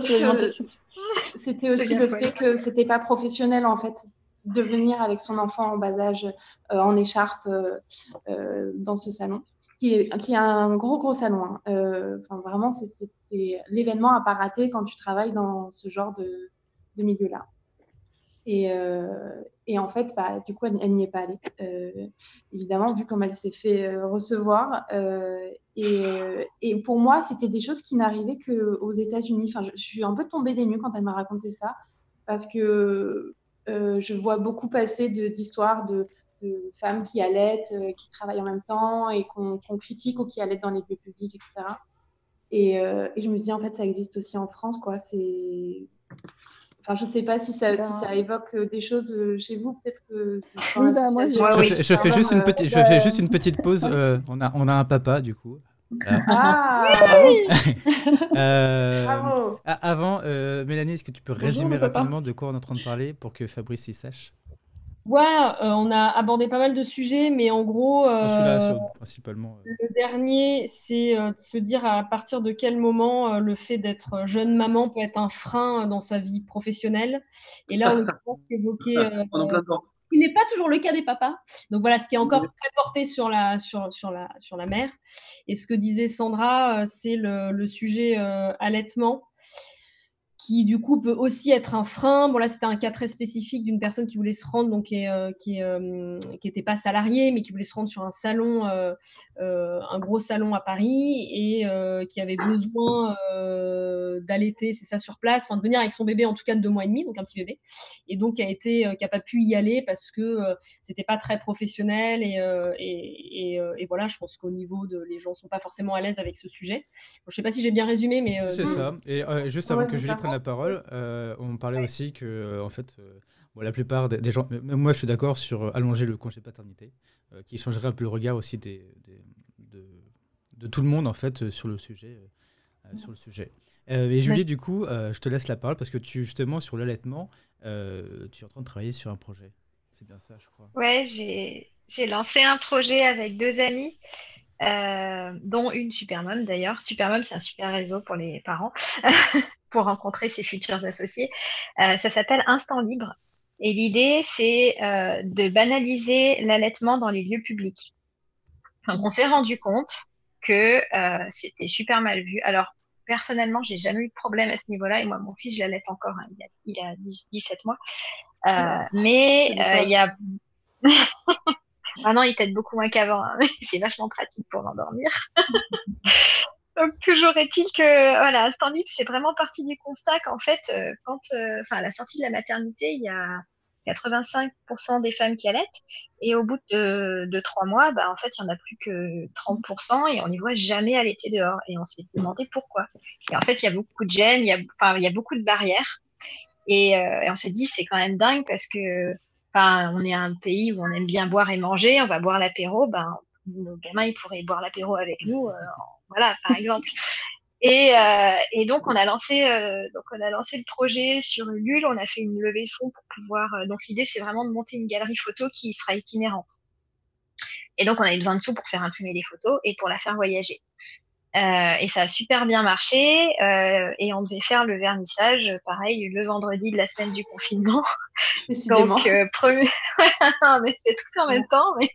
fait que c'était pas professionnel en fait de venir avec son enfant en bas âge en écharpe dans ce salon, qui est un gros salon. Vraiment, c'est l'événement à pas rater quand tu travailles dans ce genre de milieu-là. Et en fait, du coup, elle n'y est pas allée. Évidemment, vu comme elle s'est fait recevoir. Et pour moi, c'était des choses qui n'arrivaient qu'aux États-Unis. Enfin, je suis un peu tombée des nues quand elle m'a raconté ça, parce que je vois beaucoup passer d'histoires de femmes qui allaitent, qui travaillent en même temps et qu'on critique ou qui allaitent dans les lieux publics, etc. Et je me suis dit, en fait, ça existe aussi en France, quoi. Enfin, je ne sais pas si ça évoque des choses chez vous, peut-être que moi, je fais juste une petite pause. On a un papa, du coup. Bravo. Avant, Mélanie, est-ce que tu peux résumer rapidement de quoi on est en train de parler pour que Fabrice y sache? Ouais, on a abordé pas mal de sujets, mais en gros, celui-là, principalement. Le dernier, c'est de se dire à partir de quel moment le fait d'être jeune maman peut être un frein dans sa vie professionnelle. Et là, on pense qu'évoquer qui n'est pas toujours le cas des papas. Donc voilà, ce qui est encore très porté sur la mère. Et ce que disait Sandra, c'est le sujet allaitement, qui du coup peut aussi être un frein. Bon là, c'était un cas très spécifique d'une personne qui voulait se rendre, donc qui était pas salariée, mais qui voulait se rendre sur un salon, un gros salon à Paris, et qui avait besoin d'allaiter, c'est ça, sur place, enfin de venir avec son bébé, en tout cas de 2 mois et demi, donc un petit bébé, et donc qui a pas pu y aller parce que c'était pas très professionnel, et voilà, je pense qu'au niveau les gens sont pas forcément à l'aise avec ce sujet. Bon, je sais pas si j'ai bien résumé, mais c'est ça. Et juste avant que Julie prenne la parole, on parlait aussi que en fait, la plupart des gens, même moi je suis d'accord sur allonger le congé paternité, qui changerait un peu le regard aussi de tout le monde en fait sur le sujet. Et Julie, du coup, je te laisse la parole parce que justement sur l'allaitement, tu es en train de travailler sur un projet. C'est bien ça, je crois. Ouais, j'ai lancé un projet avec 2 amis. Dont une Supermom d'ailleurs. Supermom, c'est un super réseau pour les parents pour rencontrer ses futurs associés. Ça s'appelle Instant Libre. Et l'idée, c'est de banaliser l'allaitement dans les lieux publics. Donc, on s'est rendu compte que c'était super mal vu. Alors, personnellement, j'ai jamais eu de problème à ce niveau-là. Et moi, mon fils, je l'allaite encore. Hein, il a 17 mois. Mais il y a... Maintenant, il t'aide beaucoup moins qu'avant, hein. C'est vachement pratique pour l'endormir. Donc, toujours est-il que, voilà, Instant Libre, c'est vraiment partie du constat qu'en fait, à la sortie de la maternité, il y a 85% des femmes qui allaitent, et au bout de 3 mois, en fait, il n'y en a plus que 30%, et on n'y voit jamais allaiter dehors. Et on s'est demandé pourquoi. Et en fait, il y a beaucoup de gêne, il y a beaucoup de barrières. Et on s'est dit, c'est quand même dingue parce que, on est un pays où on aime bien boire et manger, on va boire l'apéro, nos gamins, ils pourraient boire l'apéro avec nous, voilà, par exemple. Et donc, on a lancé le projet sur Ulule, on a fait une levée de fonds pour pouvoir, donc l'idée, c'est vraiment de monter une galerie photo qui sera itinérante. Et donc, on avait besoin de sous pour faire imprimer des photos et pour la faire voyager. Et ça a super bien marché, et on devait faire le vernissage, pareil, le vendredi de la semaine du confinement. Décidément. Donc, mais c'est tout en même temps, mais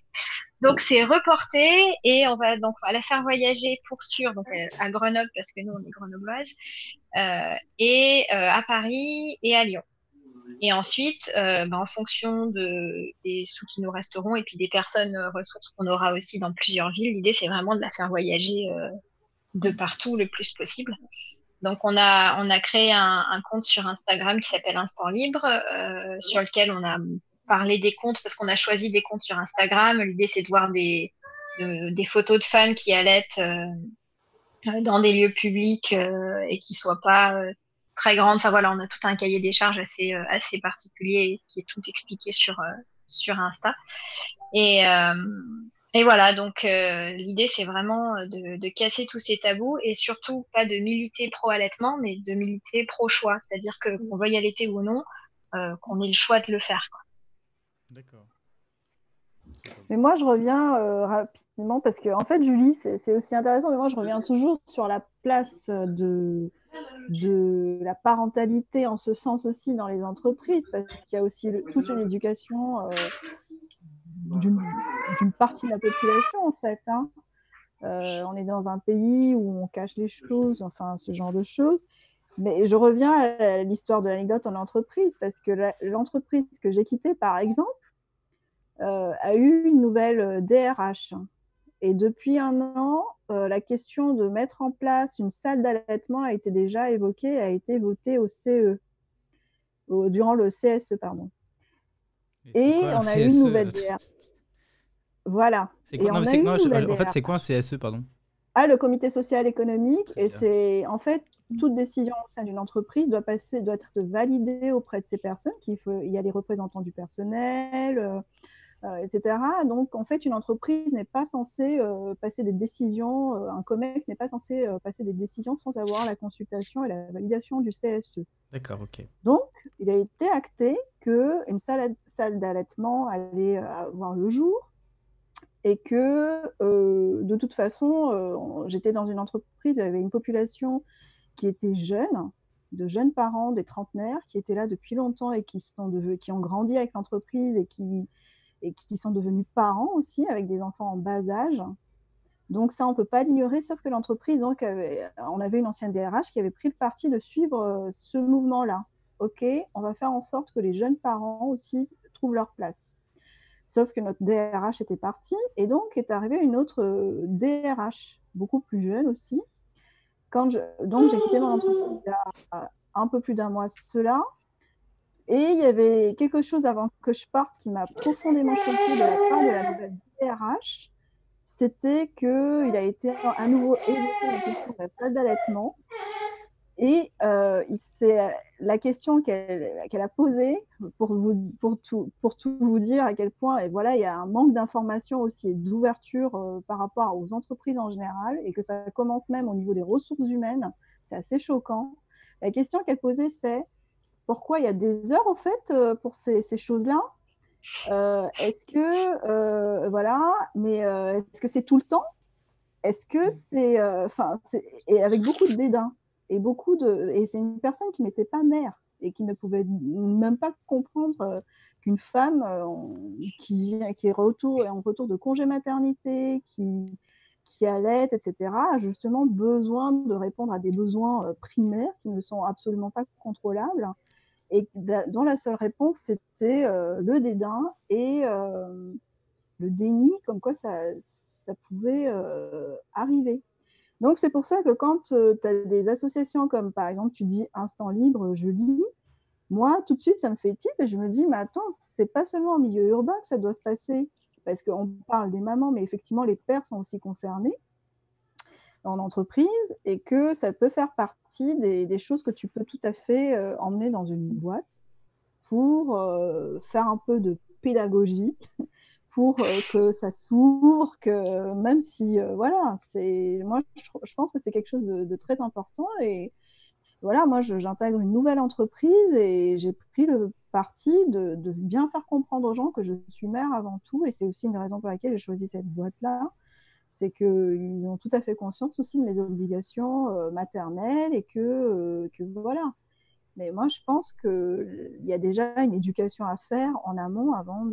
Donc c'est reporté et on va donc la faire voyager pour sûr donc à Grenoble parce que nous on est grenobloises et à Paris et à Lyon. Et ensuite, en fonction des sous qui nous resteront et puis des personnes ressources qu'on aura aussi dans plusieurs villes, l'idée c'est vraiment de la faire voyager de partout le plus possible. Donc on a créé un compte sur Instagram qui s'appelle Instant Libre, sur lequel on a parlé des comptes parce qu'on a choisi des comptes sur Instagram. L'idée c'est de voir des photos de femmes qui allaitent dans des lieux publics et qui soient pas très grandes. Enfin voilà, on a tout un cahier des charges assez particulier qui est tout expliqué sur Insta. Et voilà, donc l'idée c'est vraiment de casser tous ces tabous et surtout pas de militer pro-allaitement, mais de militer pro-choix, c'est-à-dire que qu'on veuille allaiter ou non, qu'on ait le choix de le faire, quoi. D'accord. Mais moi, je reviens rapidement parce que, en fait, Julie, c'est aussi intéressant, mais moi, je reviens toujours sur la place de la parentalité en ce sens aussi dans les entreprises, parce qu'il y a aussi toute une éducation d'une partie de la population, en fait. Hein. On est dans un pays où on cache les choses, enfin, ce genre de choses. Mais je reviens à l'histoire de l'anecdote en entreprise, parce que l'entreprise que j'ai quittée, par exemple, a eu une nouvelle DRH. Et depuis un an, la question de mettre en place une salle d'allaitement a été déjà évoquée, a été votée au CE, durant le CSE, pardon. Et on a eu une nouvelle DRH. Voilà. C'est quoi, en fait, c'est quoi un CSE, pardon? Ah, le comité social économique. Et c'est en fait toute décision au sein d'une entreprise doit être validée auprès de ces personnes. Il y a les représentants du personnel, etc. Donc, en fait, une entreprise n'est pas censée passer des décisions, un COMEX n'est pas censé passer des décisions sans avoir la consultation et la validation du CSE. D'accord, ok. Donc, il a été acté qu'une salle d'allaitement allait avoir le jour et que, de toute façon, j'étais dans une entreprise, il y avait une population qui était jeune, de jeunes parents, des trentenaires, qui étaient là depuis longtemps et qui ont grandi avec l'entreprise et qui sont devenus parents aussi, avec des enfants en bas âge. Donc ça, on ne peut pas l'ignorer, sauf que l'entreprise, donc, on avait une ancienne DRH qui avait pris le parti de suivre ce mouvement-là. OK, on va faire en sorte que les jeunes parents aussi trouvent leur place. Sauf que notre DRH était partie, et donc est arrivée une autre DRH, beaucoup plus jeune aussi. Donc j'ai quitté mon entreprise il y a un peu plus d'un mois cela. Et il y avait quelque chose avant que je parte qui m'a profondément choquée de la part de la nouvelle DRH. C'était qu'il a été à nouveau évoqué la question de la salle d'allaitement. Et la question qu'elle a posée, pour tout vous dire à quel point, et voilà, il y a un manque d'information aussi et d'ouverture par rapport aux entreprises en général, et que ça commence même au niveau des ressources humaines, c'est assez choquant. La question qu'elle posait, c'est pourquoi il y a des heures, au fait, pour ces choses-là. Est-ce que, voilà, mais est-ce que c'est tout le temps? Est-ce que c'est, et avec beaucoup de dédain, et c'est une personne qui n'était pas mère et qui ne pouvait même pas comprendre qu'une femme qui est en retour de congé maternité, qui allait, etc., a justement besoin de répondre à des besoins primaires qui ne sont absolument pas contrôlables. Et dont la seule réponse, c'était le dédain et le déni, comme quoi ça pouvait arriver. Donc, c'est pour ça que quand tu as des associations comme, par exemple, tu dis Instant Libre, je lis, moi, tout de suite, ça me fait tilt et je me dis, mais attends, c'est pas seulement en milieu urbain que ça doit se passer, parce qu'on parle des mamans, mais effectivement, les pères sont aussi concernés en entreprise, et que ça peut faire partie des choses que tu peux tout à fait emmener dans une boîte pour faire un peu de pédagogie, pour que ça s'ouvre, que même si, voilà, moi, je pense que c'est quelque chose de très important. Et voilà, moi, j'intègre une nouvelle entreprise et j'ai pris le parti de bien faire comprendre aux gens que je suis mère avant tout. Et c'est aussi une raison pour laquelle j'ai choisi cette boîte-là. C'est qu'ils ont tout à fait conscience aussi de mes obligations maternelles et que voilà. Mais moi, je pense qu'il y a déjà une éducation à faire en amont avant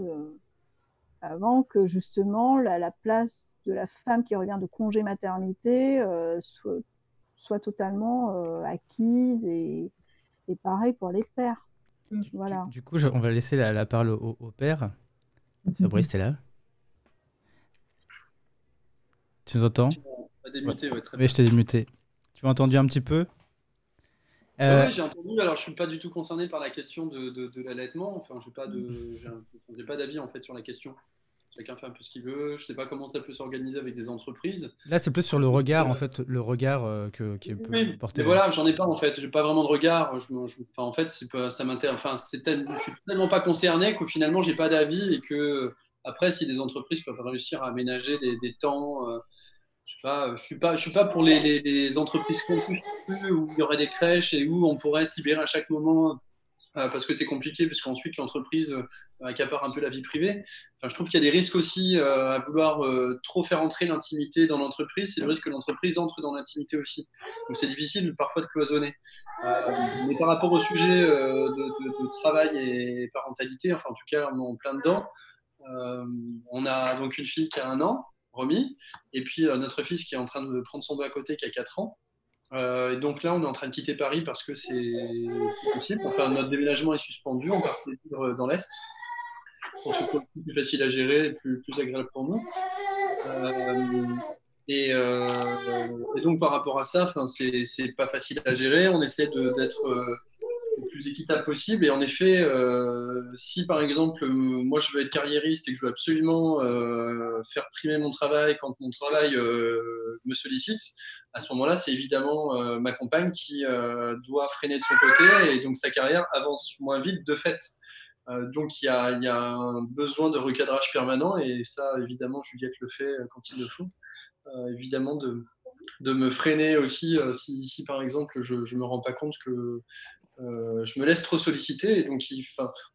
avant que justement la place de la femme qui revient de congé maternité soit totalement acquise et pareil pour les pères. Voilà. Du coup, on va laisser la parole au père. Fabrice, t'es là? Tu nous entends? On a démuté, ouais, très Oui, bien. je t'ai démuté. Tu m'as entendu un petit peu? Oui, j'ai entendu. Alors, je suis pas du tout concerné par la question de l'allaitement. Enfin, j'ai pas d'avis en fait sur la question. Chacun fait un peu ce qu'il veut. Je sais pas comment ça peut s'organiser avec des entreprises. Là, c'est plus sur le regard, en fait, le regard qui peut Oui, porter. mais voilà, j'en ai pas en fait. J'ai pas vraiment de regard. Enfin, en fait, ça m'intéresse. Enfin, je suis tellement pas concerné qu'au finalement, j'ai pas d'avis et que après, si des entreprises peuvent réussir à aménager des temps, je sais pas, je suis pas pour les entreprises campus où il y aurait des crèches et où on pourrait se libérer à chaque moment. Parce que c'est compliqué, parce qu'ensuite l'entreprise accapare un peu la vie privée. Enfin, je trouve qu'il y a des risques aussi à vouloir trop faire entrer l'intimité dans l'entreprise. C'est le risque que l'entreprise entre dans l'intimité aussi. Donc c'est difficile parfois de cloisonner. Mais par rapport au sujet de travail et parentalité, enfin en tout cas on est en plein dedans. On a donc une fille qui a 1 an, Romy, et puis notre fils qui est en train de prendre son dos à côté qui a 4 ans. Et donc là, on est en train de quitter Paris parce que c'est possible. Enfin, notre déménagement est suspendu. On part vivre dans l'Est pour que ce soit plus facile à gérer et plus agréable pour nous. Et donc, par rapport à ça, c'est pas facile à gérer. On essaie d'être le plus équitable possible. Et en effet, si par exemple, moi je veux être carriériste et que je veux absolument faire primer mon travail quand mon travail me sollicite, à ce moment-là, c'est évidemment ma compagne qui doit freiner de son côté et donc sa carrière avance moins vite de fait. Donc il y a un besoin de recadrage permanent et ça, évidemment, Juliette le fait quand il le faut. Évidemment, de me freiner aussi si par exemple je ne me rends pas compte que je me laisse trop solliciter et donc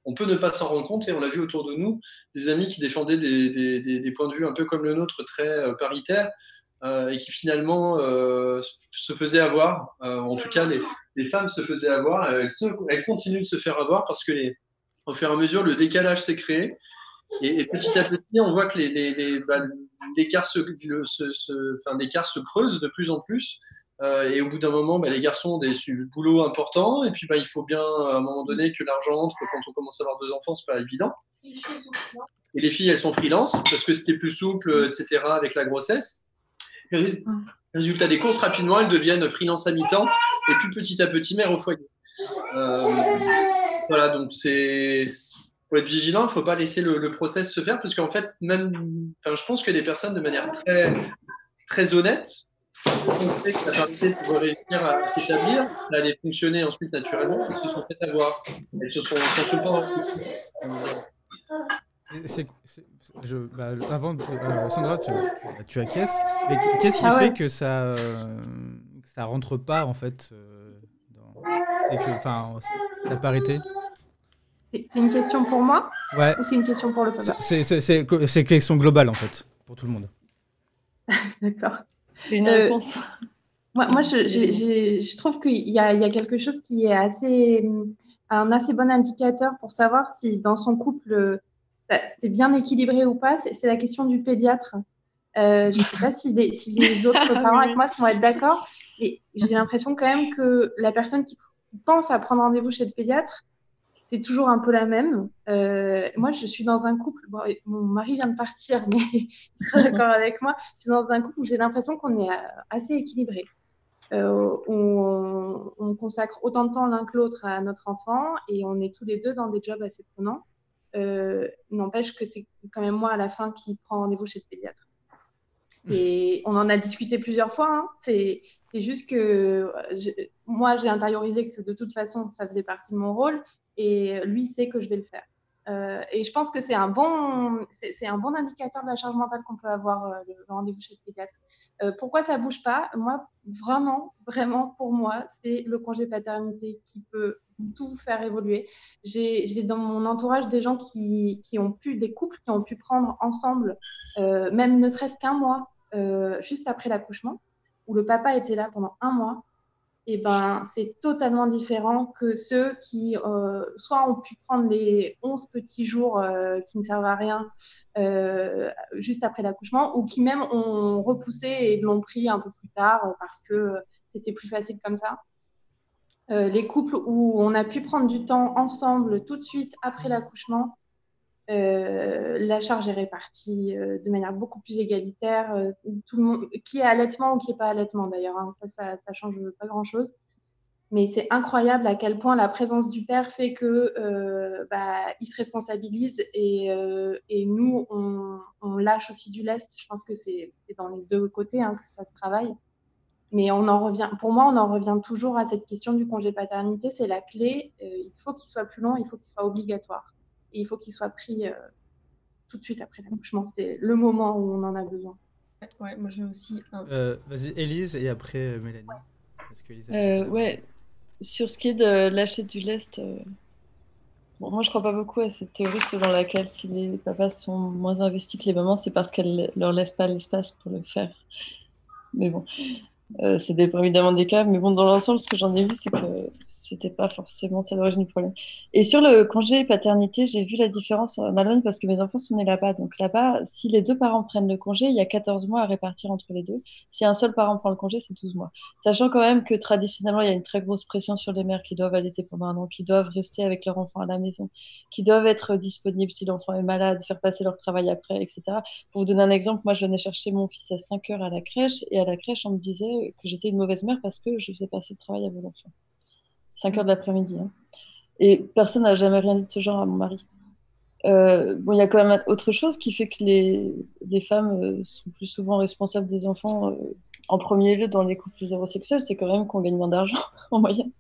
on peut ne pas s'en rendre compte et on l'a vu autour de nous, des amis qui défendaient des points de vue un peu comme le nôtre, très paritaires et qui finalement se faisaient avoir. En tout cas, les femmes se faisaient avoir, elles continuent de se faire avoir parce que au fur et à mesure, le décalage s'est créé et petit à petit, on voit que l'écart se creuse de plus en plus. Et au bout d'un moment, les garçons ont des boulots importants. Et puis, il faut bien, à un moment donné, que l'argent entre. Quand on commence à avoir 2 enfants, c'est pas évident. Et les filles, elles sont freelance parce que c'était plus souple, etc. avec la grossesse. Et résultat des courses, rapidement, elles deviennent freelance à mi-temps. Et puis, petit à petit, mère au foyer. Voilà, donc faut être vigilant, il ne faut pas laisser le process se faire parce qu'en fait, je pense que les personnes, de manière très, très honnête, ont fait que la parité pour réussir à s'établir, à aller fonctionner ensuite naturellement, elles se sont fait avoir. Elles se sont avant, Sandra, tu acquiesces, mais qu'est-ce qui fait que ça rentre pas en fait la parité? C'est une question pour moi? Ouais. Ou c'est une question pour le papa? C'est une question globale en fait, pour tout le monde. D'accord. C'est une réponse. Moi je trouve qu'il y a quelque chose qui est un assez bon indicateur pour savoir si dans son couple c'est bien équilibré ou pas. C'est la question du pédiatre. Je ne sais pas si les autres parents avec moi vont être d'accord, mais j'ai l'impression quand même que la personne qui pense à prendre rendez-vous chez le pédiatre, c'est toujours un peu la même. Moi, je suis dans un couple, mon mari vient de partir, mais il sera d'accord avec moi. Je suis dans un couple où j'ai l'impression qu'on est assez équilibré. On consacre autant de temps l'un que l'autre à notre enfant et on est tous les deux dans des jobs assez prenants. N'empêche que c'est quand même moi à la fin qui prend rendez-vous chez le pédiatre. Et on en a discuté plusieurs fois. Hein. C'est juste que moi, j'ai intériorisé que de toute façon, ça faisait partie de mon rôle et lui sait que je vais le faire. Et je pense que c'est un bon indicateur de la charge mentale qu'on peut avoir le rendez-vous chez le pédiatre. Pourquoi ça bouge pas? Moi, vraiment, vraiment, pour moi, c'est le congé paternité qui peut tout faire évoluer. J'ai dans mon entourage des gens des couples qui ont pu prendre ensemble, même ne serait-ce qu'1 mois, juste après l'accouchement, où le papa était là pendant 1 mois. eh ben, c'est totalement différent que ceux qui soit ont pu prendre les 11 petits jours qui ne servent à rien juste après l'accouchement, ou qui même ont repoussé et l'ont pris un peu plus tard parce que c'était plus facile comme ça. Les couples où on a pu prendre du temps ensemble tout de suite après l'accouchement, la charge est répartie de manière beaucoup plus égalitaire. Tout le monde, qui est allaitement ou qui n'est pas allaitement d'ailleurs, hein, ça change pas grand-chose. Mais c'est incroyable à quel point la présence du père fait que il se responsabilise et nous, on lâche aussi du lest. Je pense que c'est dans les deux côtés que ça se travaille. Mais pour moi, on en revient toujours à cette question du congé paternité. C'est la clé. Il faut qu'il soit plus long, il faut qu'il soit obligatoire. Et il faut qu'il soit pris tout de suite après l'accouchement. C'est le moment où on en a besoin. Ouais, moi je vais aussi. Vas-y, Élise, et après Mélanie. Parce que Élise ouais, sur ce qui est de lâcher du lest, bon, moi je crois pas beaucoup à cette théorie selon laquelle si les papas sont moins investis que les mamans, c'est parce qu'elles leur laissent pas l'espace pour le faire. Mais bon, c'est évidemment des cas, mais bon, dans l'ensemble, ce que j'en ai vu, c'est que c'était pas forcément ça l'origine du problème. Et sur le congé paternité, j'ai vu la différence en Allemagne parce que mes enfants sont nés là-bas. Donc là-bas, si les deux parents prennent le congé, il y a 14 mois à répartir entre les deux. Si un seul parent prend le congé, c'est 12 mois. Sachant quand même que traditionnellement, il y a une très grosse pression sur les mères qui doivent allaiter pendant un an, qui doivent rester avec leur enfant à la maison, qui doivent être disponibles si l'enfant est malade, faire passer leur travail après, etc. Pour vous donner un exemple, moi, je venais chercher mon fils à 5 heures à la crèche, et à la crèche, on me disait que j'étais une mauvaise mère parce que je faisais passer le travail à vos enfants. 5 heures de l'après-midi. Et personne n'a jamais rien dit de ce genre à mon mari. Bon, il y a quand même autre chose qui fait que les femmes sont plus souvent responsables des enfants en premier lieu dans les couples hétérosexuels, c'est quand même qu'on gagne moins d'argent en moyenne.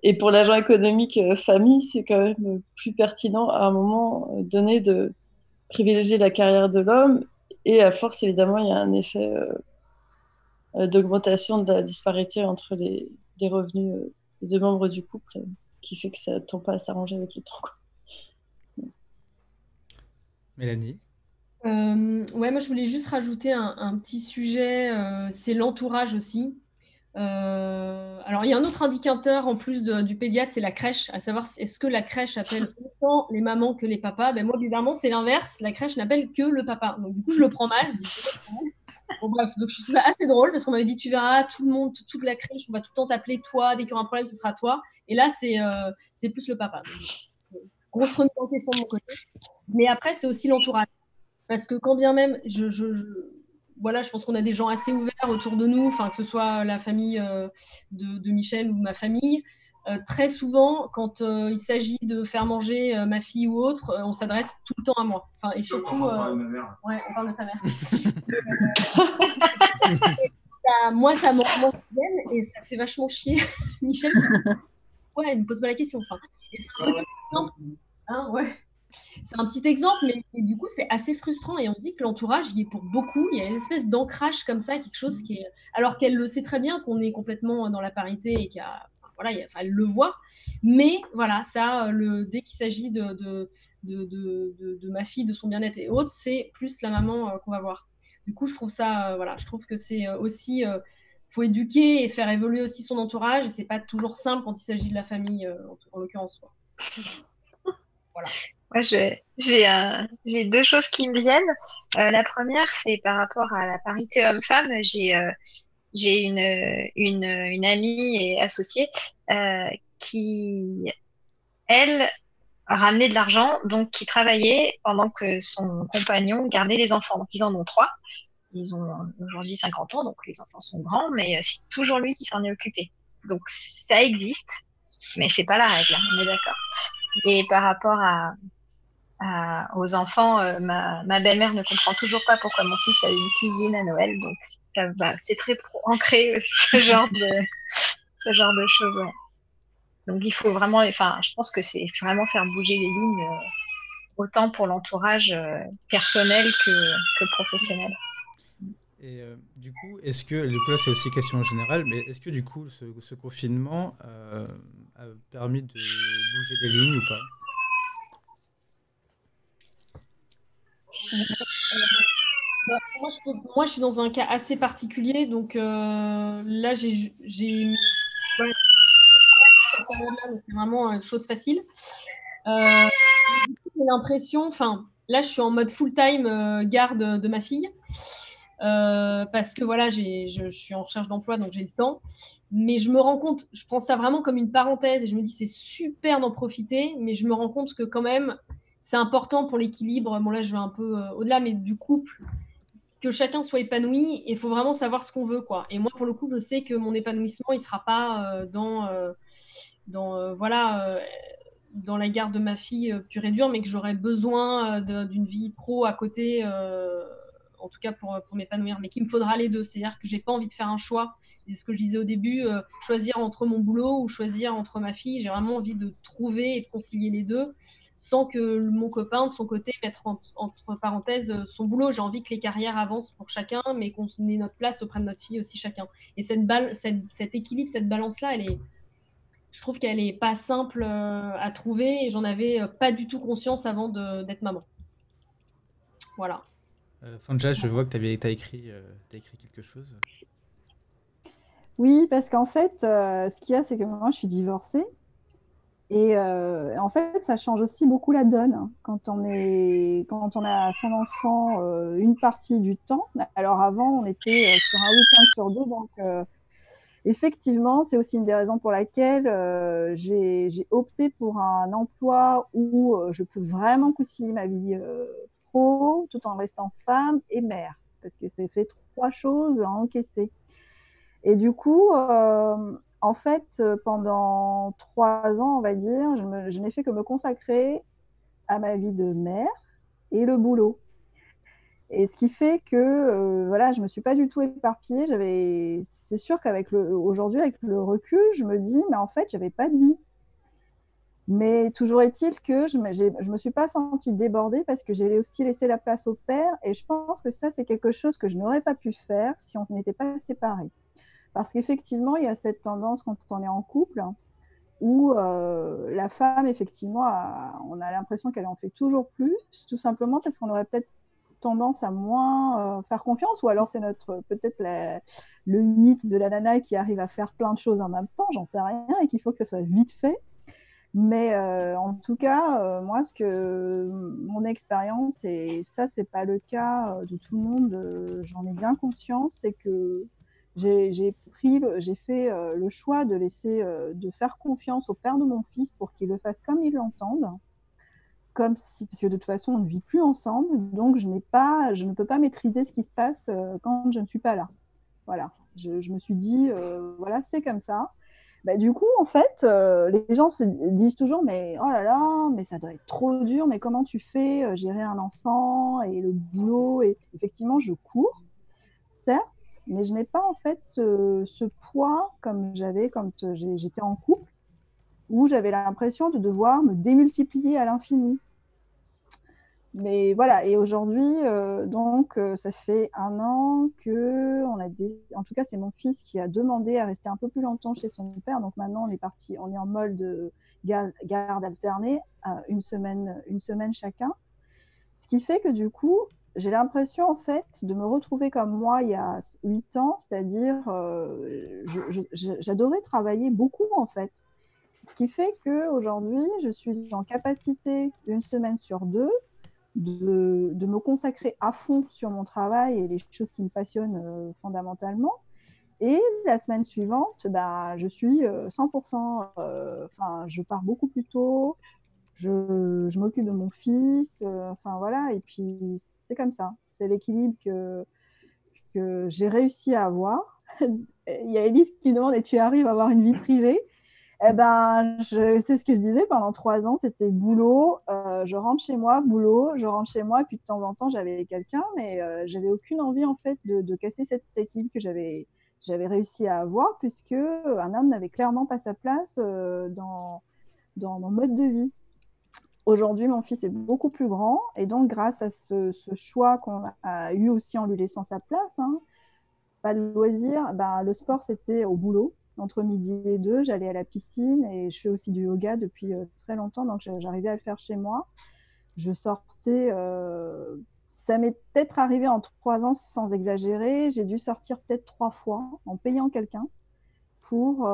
Et pour l'agent économique famille, c'est quand même plus pertinent à un moment donné de privilégier la carrière de l'homme. Et à force, évidemment, il y a un effet d'augmentation de la disparité entre les revenus des deux membres du couple qui fait que ça ne tend pas à s'arranger avec le temps, quoi. Mélanie. Ouais, moi je voulais juste rajouter un petit sujet, c'est l'entourage aussi. Alors il y a un autre indicateur en plus du pédiatre, c'est la crèche, à savoir est-ce que la crèche appelle autant les mamans que les papas. Ben, moi bizarrement c'est l'inverse, la crèche n'appelle que le papa. Donc du coup je le prends mal. Bon, bref, donc je trouve ça assez drôle parce qu'on m'avait dit tu verras tout le monde, toute la crèche, on va tout le temps t'appeler toi, dès qu'il y aura un problème ce sera toi. Et là c'est plus le papa. Donc, grosse remise en question de mon côté. Mais après c'est aussi l'entourage. Parce que quand bien même, voilà, je pense qu'on a des gens assez ouverts autour de nous, que ce soit la famille de Michel ou ma famille. Très souvent, quand il s'agit de faire manger ma fille ou autre, on s'adresse tout le temps à moi. Et surtout, on parle de ma mère. Ouais, on parle de ta mère. Moi, ça m'en gêne et ça fait vachement chier Michel. Ouais, il me pose pas la question. Et c'est un petit exemple. Ouais. C'est un petit exemple, mais du coup, c'est assez frustrant et on se dit que l'entourage, il est pour beaucoup. Il y a une espèce d'ancrage comme ça, quelque chose qui est. Alors qu'elle le sait très bien qu'on est complètement dans la parité et elle le voit. Mais voilà, ça, dès qu'il s'agit de ma fille, de son bien-être et autres, c'est plus la maman qu'on va voir. Du coup, je trouve ça, je trouve que c'est aussi. Faut éduquer et faire évoluer aussi son entourage. Et c'est pas toujours simple quand il s'agit de la famille, en l'occurrence. Voilà. Moi, j'ai deux choses qui me viennent. La première, c'est par rapport à la parité homme-femme. J'ai une amie et associée qui, elle, ramenait de l'argent, donc qui travaillait pendant que son compagnon gardait les enfants. Donc, ils en ont 3. Ils ont aujourd'hui 50 ans, donc les enfants sont grands, mais c'est toujours lui qui s'en est occupé. Donc, ça existe, mais c'est pas la règle, on est d'accord. Et par rapport aux enfants, ma belle-mère ne comprend toujours pas pourquoi mon fils a eu une cuisine à Noël, donc c'est très ancré ce genre de choses. Ouais. Donc il faut vraiment, je pense que c'est vraiment faire bouger les lignes autant pour l'entourage personnel que professionnel. Et du coup, est-ce que, du coup là c'est aussi question générale, mais est-ce que du coup ce confinement a permis de bouger des lignes ou pas? Moi, je suis dans un cas assez particulier, donc là, j'ai Ouais. C'est vraiment une chose facile. J'ai l'impression, enfin, là, je suis en mode full-time garde de ma fille. Parce que voilà, je suis en recherche d'emploi, donc j'ai le temps. Mais je me rends compte, je prends ça vraiment comme une parenthèse et je me dis c'est super d'en profiter, mais je me rends compte que quand même, c'est important pour l'équilibre. Bon, là, je vais un peu au-delà, mais du couple, que chacun soit épanoui et il faut vraiment savoir ce qu'on veut, quoi. Et moi, pour le coup, je sais que mon épanouissement, il sera pas voilà, dans la garde de ma fille pure et dure, mais que j'aurais besoin d'une vie pro à côté, en tout cas pour m'épanouir, mais qu'il me faudra les deux. C'est-à-dire que j'ai pas envie de faire un choix. C'est ce que je disais au début, choisir entre mon boulot ou choisir entre ma fille. J'ai vraiment envie de trouver et de concilier les deux, sans que mon copain, de son côté, mettre entre parenthèses son boulot. J'ai envie que les carrières avancent pour chacun, mais qu'on ait notre place auprès de notre fille aussi chacun. Et cet équilibre, cette balance-là, je trouve qu'elle est pas simple à trouver et j'en avais pas du tout conscience avant d'être maman. Voilà. Fanja, je vois que t'as écrit quelque chose. Oui, parce qu'en fait, ce qu'il y a, c'est que moi, je suis divorcée. Et en fait, ça change aussi beaucoup la donne quand on a son enfant une partie du temps. Alors avant, on était sur un week-end sur deux, donc effectivement, c'est aussi une des raisons pour laquelle j'ai opté pour un emploi où je peux vraiment concilier ma vie pro tout en restant femme et mère, parce que c'est fait 3 choses à encaisser. Et du coup, en fait, pendant 3 ans, on va dire, je n'ai fait que me consacrer à ma vie de mère et le boulot. Et ce qui fait que voilà, je me suis pas du tout éparpillée. C'est sûr qu'avec aujourd'hui, avec le recul, je me dis, mais en fait, j'avais pas de vie. Mais toujours est-il que je me suis pas sentie débordée parce que j'ai aussi laissé la place au père. Et je pense que ça, c'est quelque chose que je n'aurais pas pu faire si on n'était pas séparés. Parce qu'effectivement, il y a cette tendance quand on est en couple où la femme, effectivement, on a l'impression qu'elle en fait toujours plus, tout simplement parce qu'on aurait peut-être tendance à moins faire confiance, ou alors c'est peut-être le mythe de la nana qui arrive à faire plein de choses en même temps, j'en sais rien, et qu'il faut que ça soit vite fait. Mais en tout cas, moi, mon expérience, et ça, c'est pas le cas de tout le monde, j'en ai bien conscience, c'est que j'ai fait le choix de faire confiance au père de mon fils pour qu'il le fasse comme il l'entende, parce que de toute façon, on ne vit plus ensemble, donc je ne peux pas maîtriser ce qui se passe quand je ne suis pas là. Voilà, je me suis dit, voilà, c'est comme ça. Bah, du coup, en fait, les gens se disent toujours, mais oh là là, mais ça doit être trop dur, mais comment tu fais gérer un enfant et le boulot? Et effectivement, je cours, certes, mais je n'ai pas en fait ce poids comme j'avais quand j'étais en couple, où j'avais l'impression de devoir me démultiplier à l'infini. Mais voilà, et aujourd'hui, donc, ça fait 1 an que en tout cas, c'est mon fils qui a demandé à rester un peu plus longtemps chez son père. Donc maintenant, on est en mode de garde alternée, à une semaine chacun. Ce qui fait que du coup, j'ai l'impression en fait de me retrouver comme moi il y a 8 ans, c'est-à-dire j'adorais travailler beaucoup en fait. Ce qui fait qu'aujourd'hui, je suis en capacité, une semaine sur deux, de me consacrer à fond sur mon travail et les choses qui me passionnent fondamentalement. Et la semaine suivante, bah, je suis 100%, je pars beaucoup plus tôt, je m'occupe de mon fils, voilà, et puis c'est comme ça. C'est l'équilibre que j'ai réussi à avoir. Il y a Elise qui demande, et tu arrives à avoir une vie privée? Eh ben, c'est ce que je disais, pendant 3 ans, c'était boulot, je rentre chez moi, boulot, je rentre chez moi, puis de temps en temps, j'avais quelqu'un, mais j'avais aucune envie, en fait, de casser cet équilibre que j'avais réussi à avoir, puisque un homme n'avait clairement pas sa place dans mon mode de vie. Aujourd'hui, mon fils est beaucoup plus grand, et donc, grâce à ce choix qu'on a eu aussi en lui laissant sa place, hein, pas de loisirs, ben, le sport, c'était au boulot. Entre midi et 2, j'allais à la piscine et je fais aussi du yoga depuis très longtemps, donc j'arrivais à le faire chez moi. Je sortais, ça m'est peut-être arrivé en 3 ans sans exagérer, j'ai dû sortir peut-être 3 fois en payant quelqu'un pour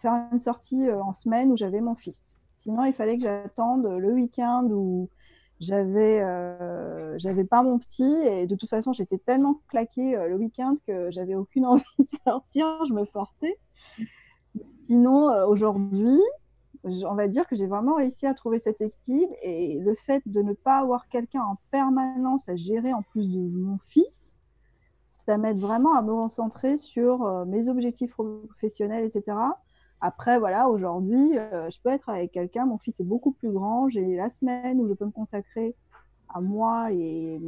faire une sortie en semaine où j'avais mon fils. Sinon, il fallait que j'attende le week-end où j'avais pas mon petit, et de toute façon, j'étais tellement claquée le week-end que j'avais aucune envie de sortir, je me forçais. Sinon, aujourd'hui, on va dire que j'ai vraiment réussi à trouver cet équilibre, et le fait de ne pas avoir quelqu'un en permanence à gérer en plus de mon fils, ça m'aide vraiment à me concentrer sur mes objectifs professionnels, etc. Après, voilà, aujourd'hui, je peux être avec quelqu'un, mon fils est beaucoup plus grand, j'ai la semaine où je peux me consacrer à moi et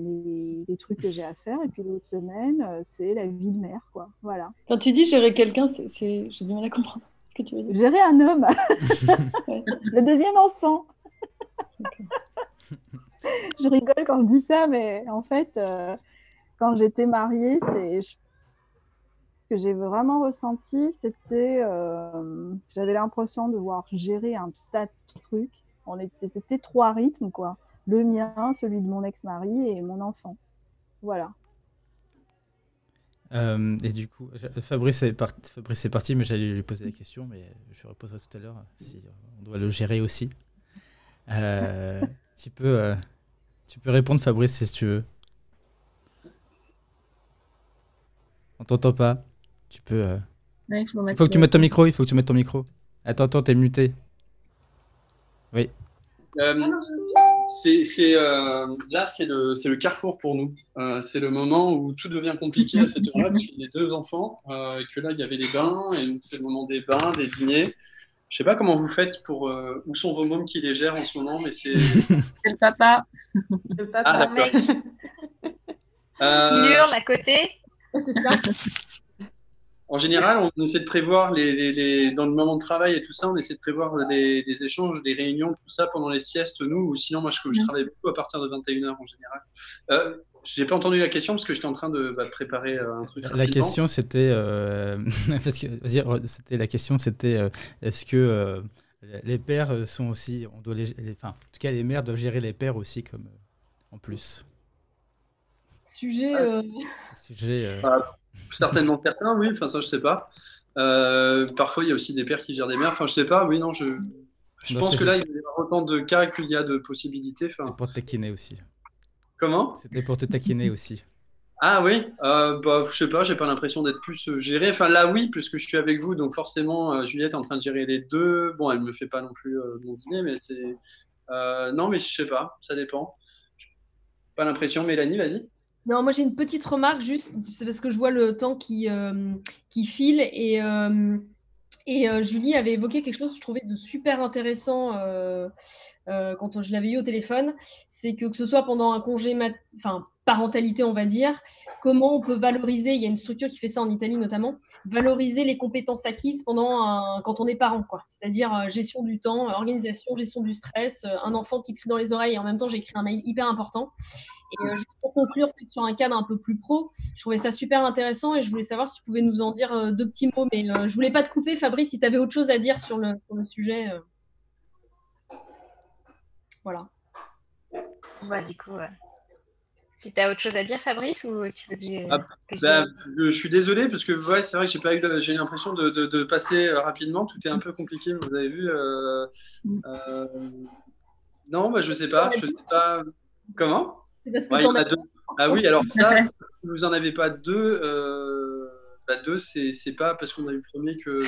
les trucs que j'ai à faire, et puis l'autre semaine, c'est la vie de mère, quoi. Voilà. Quand tu dis gérer quelqu'un, j'ai du mal à comprendre ce que tu veux dire. Gérer un homme, Ouais. le deuxième enfant. Je rigole quand je dis ça, mais en fait, quand j'étais mariée, ce que j'ai vraiment ressenti, c'était, j'avais l'impression de devoir gérer un tas de trucs. C'était 3 rythmes, quoi. Le mien, celui de mon ex-mari et mon enfant. Voilà. Et du coup, Fabrice est parti, mais j'allais lui poser la question, mais je lui reposerai tout à l'heure si on doit le gérer aussi. Tu peux répondre, Fabrice, si tu veux. On t'entend pas. Tu peux. Ouais, Il faut que tu mettes ton micro. Attends, t'es muté. Oui. Là, c'est le carrefour pour nous. C'est le moment où tout devient compliqué à cette heure-là, parce qu'il y a 2 enfants, et que là, il y avait les bains, et donc c'est le moment des bains, des dîners. Je sais pas comment vous faites pour... où sont vos mômes qui les gèrent en ce moment, mais c'est... C'est le papa. Le papa. Ah, Mon d'accord. mec, il hurle à côté. C'est ça. En général, on essaie de prévoir dans le moment de travail et tout ça, on essaie de prévoir des échanges, des réunions, tout ça pendant les siestes, nous, ou sinon, moi, je travaille beaucoup à partir de 21h en général. J'ai pas entendu la question parce que j'étais en train de préparer un truc La rapidement. question, c'était... est-ce que les pères sont aussi... Enfin, en tout cas, les mères doivent gérer les pères aussi, comme en plus. Sujet. Sujet... Certainement certains, oui, enfin ça je sais pas. Parfois il y a aussi des pères qui gèrent des mères, enfin je sais pas, oui, non, je Non, pense c'était que là il juste- y a autant de cas qu'il y a de possibilités. C'était Enfin, pour te taquiner aussi. comment? C'était pour te taquiner aussi. Ah oui, bah, je sais pas, j'ai pas l'impression d'être plus géré. Enfin là oui, puisque je suis avec vous, donc forcément Juliette est en train de gérer les 2. Bon, elle me fait pas non plus mon dîner, mais c'est... non, mais je sais pas, ça dépend. Pas l'impression, Mélanie, vas-y. Non, moi j'ai une petite remarque, juste, c'est parce que je vois le temps qui file, et Julie avait évoqué quelque chose que je trouvais de super intéressant quand je l'avais eu au téléphone, c'est que ce soit pendant un congé parentalité, on va dire, comment on peut valoriser, il y a une structure qui fait ça en Italie notamment, valoriser les compétences acquises quand on est parent, quoi. C'est-à-dire gestion du temps, organisation, gestion du stress, un enfant qui crie dans les oreilles et en même temps j'écris un mail hyper important. Et juste pour conclure, peut-être sur un cadre un peu plus pro, je trouvais ça super intéressant et je voulais savoir si tu pouvais nous en dire 2 petits mots. Mais je voulais pas te couper, Fabrice, si tu avais autre chose à dire sur le sujet. Voilà. Bah, du coup, si tu as autre chose à dire, Fabrice, ou tu veux que Bah, je suis désolé parce que ouais, c'est vrai que j'ai l'impression de passer rapidement. Tout est un peu compliqué, vous avez vu. Non, bah, je sais pas. Comment? C'est parce que Ouais, il y t'en en as a 2. Ah oui, alors ça, si vous en avez pas 2, bah 2, c'est pas parce qu'on a eu le premier que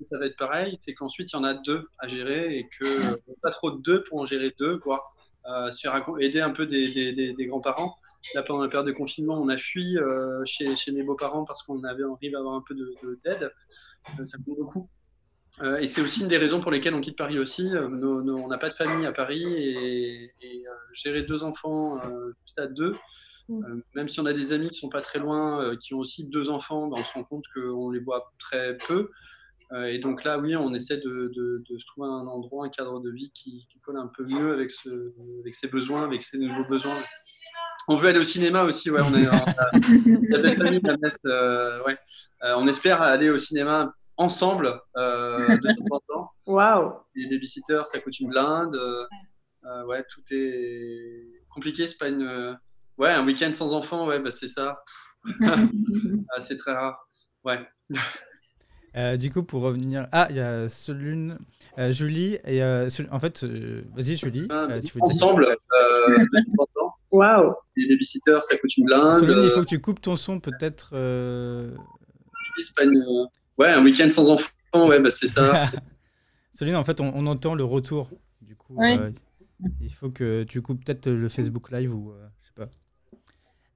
ça va être pareil. C'est qu'ensuite il y en a 2 à gérer et que pas trop de 2 pour en gérer 2, voire se faire aider un peu des grands-parents. Là, pendant la période de confinement, on a fui chez mes beaux-parents parce qu'on arrive à avoir un peu d'aide. Ça compte beaucoup. Et c'est aussi une des raisons pour lesquelles on quitte Paris aussi. On n'a pas de famille à Paris et gérer 2 enfants juste à 2, même si on a des amis qui sont pas très loin, qui ont aussi 2 enfants, ben on se rend compte qu'on les voit très peu. Et donc là, oui, on essaie de se trouver un endroit, un cadre de vie qui colle un peu mieux avec ses besoins, avec ses nouveaux besoins. On veut aller au cinéma aussi, ouais. On est la belle famille, la messe, ouais. On espère aller au cinéma ensemble de temps en temps. Waouh. Les babysitters, ça coûte une blinde. Ouais, tout est compliqué. C'est pas ouais, un week-end sans enfant, ouais, bah, c'est ça. C'est très rare. Ouais. Du coup, pour revenir... Ah, il y a Solune, Julie, et en fait, vas-y Julie, tu veux dire... Ensemble, depuis 30 ans. Waouh. Les babysitters, ça coûte une blinde. Solune, il faut que tu coupes ton son peut-être... Ouais, un week-end sans enfant, ouais, bah, c'est ça. Solune, en fait, on entend le retour. Du coup, Ouais. il faut que tu coupes peut-être le Facebook Live ou... je sais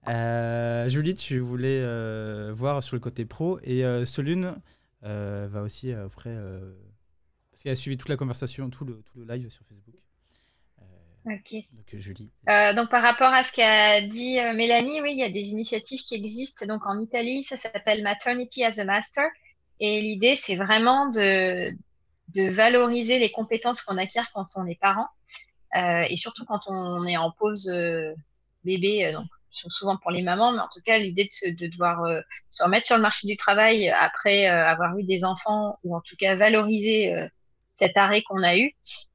pas. Julie, tu voulais voir sur le côté pro, et Solune va aussi après... parce qu'elle a suivi toute la conversation, tout le live sur Facebook. Ok. Donc Julie. Donc par rapport à ce qu'a dit Mélanie, oui, il y a des initiatives qui existent. Donc en Italie, ça s'appelle Maternity as a Master. Et l'idée, c'est vraiment de valoriser les compétences qu'on acquiert quand on est parent. Et surtout quand on est en pause bébé, donc souvent pour les mamans, mais en tout cas, l'idée de devoir se remettre sur le marché du travail après avoir eu des enfants, ou en tout cas valoriser cet arrêt qu'on a eu,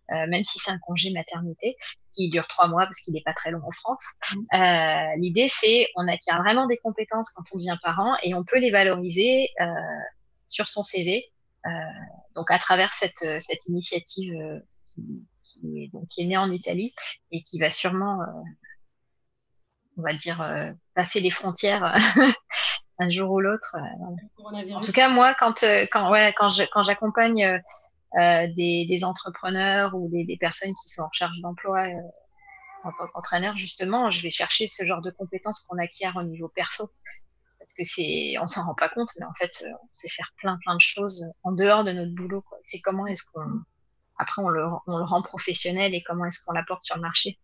même si c'est un congé maternité qui dure 3 mois parce qu'il n'est pas très long en France. L'idée, c'est on acquiert vraiment des compétences quand on devient parent et on peut les valoriser sur son CV. Donc à travers cette initiative qui est née en Italie et qui va sûrement, on va dire, passer les frontières un jour ou l'autre. En tout cas, moi, quand j'accompagne des entrepreneurs ou des personnes qui sont en recherche d'emploi en tant qu'entraîneur, justement, je vais chercher ce genre de compétences qu'on acquiert au niveau perso. Parce que on s'en rend pas compte, mais en fait, on sait faire plein de choses en dehors de notre boulot, quoi. C'est comment est-ce après on le rend professionnel et comment est-ce qu'on l'apporte sur le marché.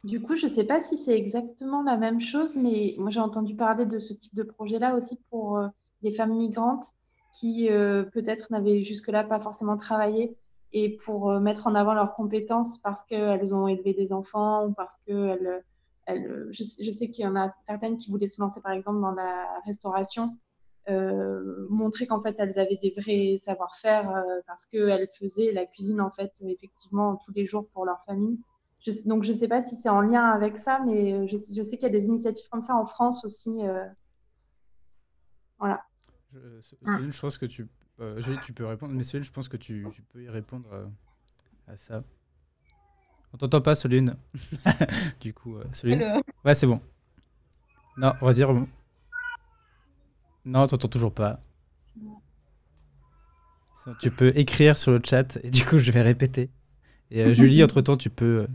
Du coup, je ne sais pas si c'est exactement la même chose, mais moi j'ai entendu parler de ce type de projet-là aussi pour les femmes migrantes qui peut-être n'avaient jusque-là pas forcément travaillé et pour mettre en avant leurs compétences parce qu'elles ont élevé des enfants ou parce qu'elles... je sais qu'il y en a certaines qui voulaient se lancer par exemple dans la restauration, montrer qu'en fait elles avaient des vrais savoir-faire parce qu'elles faisaient la cuisine en fait effectivement tous les jours pour leur famille. Donc je ne sais pas si c'est en lien avec ça, mais je sais qu'il y a des initiatives comme ça en France aussi. Voilà. Céline, je pense que Julie, tu peux répondre, mais Céline, je pense que tu peux y répondre à ça. On t'entend pas, Céline. Du coup, Céline. Ouais, c'est bon. Non, vas-y. Non, on t'entend toujours pas. Tu peux écrire sur le chat et du coup, je vais répéter. Et Julie, entre-temps, tu peux...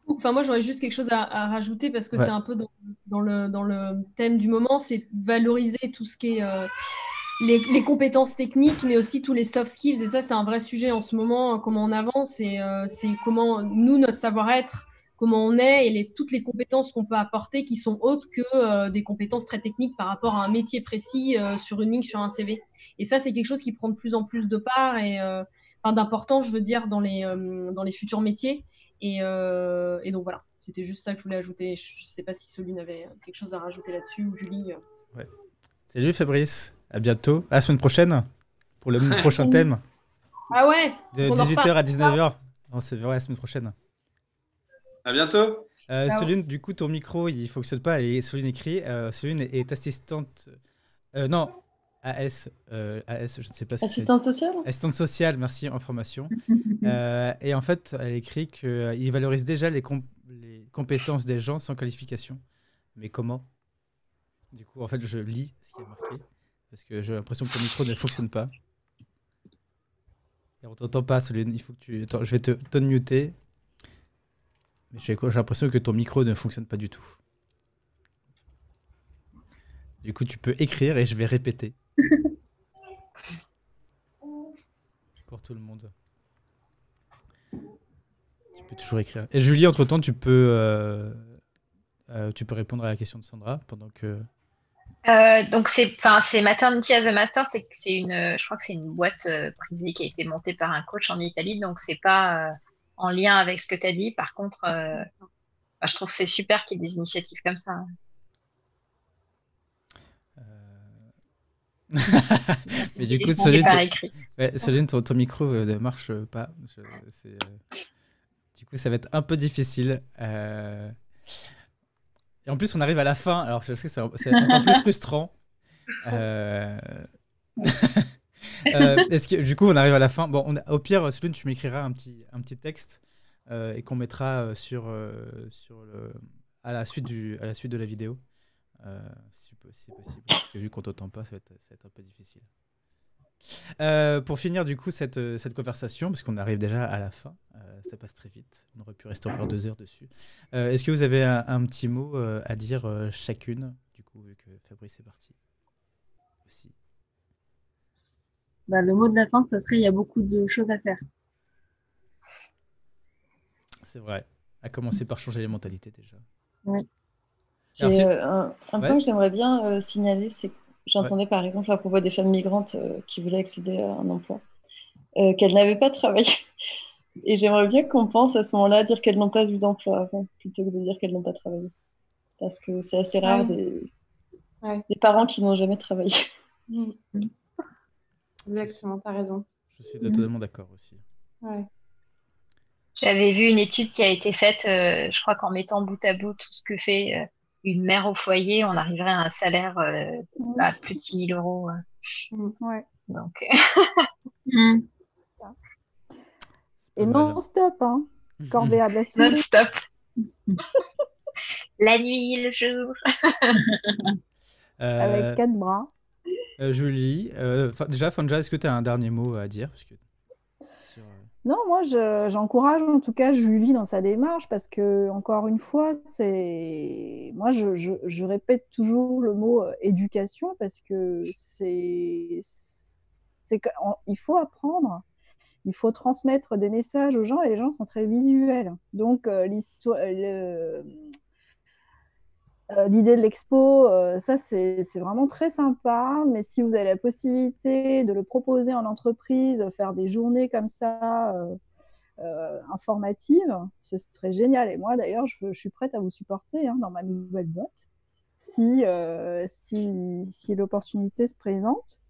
Enfin, moi, j'aurais juste quelque chose à rajouter parce que c'est un peu dans le thème du moment, c'est valoriser tout ce qui est les compétences techniques, mais aussi tous les soft skills. Et ça, c'est un vrai sujet en ce moment, comment on avance et c'est comment nous, notre savoir-être, comment on est et toutes les compétences qu'on peut apporter qui sont autres que des compétences très techniques par rapport à un métier précis sur une ligne, sur un CV. Et ça, c'est quelque chose qui prend de plus en plus de part et d'importance, je veux dire, dans les futurs métiers. Et donc voilà, c'était juste ça que je voulais ajouter. Je ne sais pas si Soline avait quelque chose à rajouter là-dessus ou Julie. Ouais. Salut Fabrice, à bientôt, à la semaine prochaine pour le prochain thème. Ah ouais. De 18h à 19h. On se verra la semaine prochaine. À bientôt. Soline, du coup, ton micro il fonctionne pas et Soline écrit. Soline est assistante. Non. AS, je ne sais pas si assistante sociale. Assistante sociale, merci, en formation. Et en fait, elle écrit qu'il valorise déjà les compétences des gens sans qualification. Mais comment? Du coup, en fait, je lis ce qui est marqué. Parce que j'ai l'impression que ton micro ne fonctionne pas. Et on t'entend pas, Soline. Il faut que tu... Attends, je vais te muter. Mais j'ai l'impression que ton micro ne fonctionne pas du tout. Du coup, tu peux écrire et je vais répéter. Pour tout le monde. Tu peux toujours écrire. Et Julie, entre-temps, tu peux répondre à la question de Sandra pendant que... Donc c'est Maternity as a Master, je crois que c'est une boîte privée qui a été montée par un coach en Italie, donc c'est pas en lien avec ce que tu as dit. Par contre, je trouve que c'est super qu'il y ait des initiatives comme ça. Mais du coup, Soline, ton micro ne marche pas. Du coup, ça va être un peu difficile. Et en plus, on arrive à la fin. Alors, je sais que c'est encore plus frustrant. Est-ce que du coup on arrive à la fin? Bon, au pire, Céline, tu m'écriras un petit texte et qu'on mettra à la suite de la vidéo, si possible. Parce que vu qu'on t'entend pas, ça va être un peu difficile. Pour finir du coup cette conversation, parce qu'on arrive déjà à la fin, ça passe très vite, on aurait pu rester encore 2 heures dessus. Est-ce que vous avez un petit mot à dire chacune, du coup, vu que Fabrice est parti aussi? Bah, le mot de la fin, ça serait il y a beaucoup de choses à faire. C'est vrai, à commencer par changer les mentalités déjà. Oui. J'ai Alors, un ouais. point que j'aimerais bien signaler, c'est que j'entendais par exemple à propos des femmes migrantes qui voulaient accéder à un emploi, qu'elles n'avaient pas travaillé. Et j'aimerais bien qu'on pense à ce moment-là à dire qu'elles n'ont pas eu d'emploi avant, plutôt que de dire qu'elles n'ont pas travaillé. Parce que c'est assez rare des parents qui n'ont jamais travaillé. Exactement, tu as raison. Je suis totalement d'accord aussi. Ouais. J'avais vu une étude qui a été faite, je crois qu'en mettant bout à bout tout ce que fait une mère au foyer, on arriverait à un salaire à plus de 6 000 euros. Ouais. Donc, Et non-stop, hein. Corvéable à souder. non-stop. La nuit, le jour. Avec 4 bras. Julie, déjà, Fanja, est-ce que tu as un dernier mot à dire? Parce que Non, moi, j'encourage en tout cas Julie dans sa démarche parce que, encore une fois, moi, je répète toujours le mot éducation parce que il faut apprendre, il faut transmettre des messages aux gens et les gens sont très visuels. Donc, l'idée de l'expo, ça c'est vraiment très sympa, mais si vous avez la possibilité de le proposer en entreprise, faire des journées comme ça informatives, ce serait génial. Et moi d'ailleurs, je suis prête à vous supporter dans ma nouvelle boîte si l'opportunité se présente.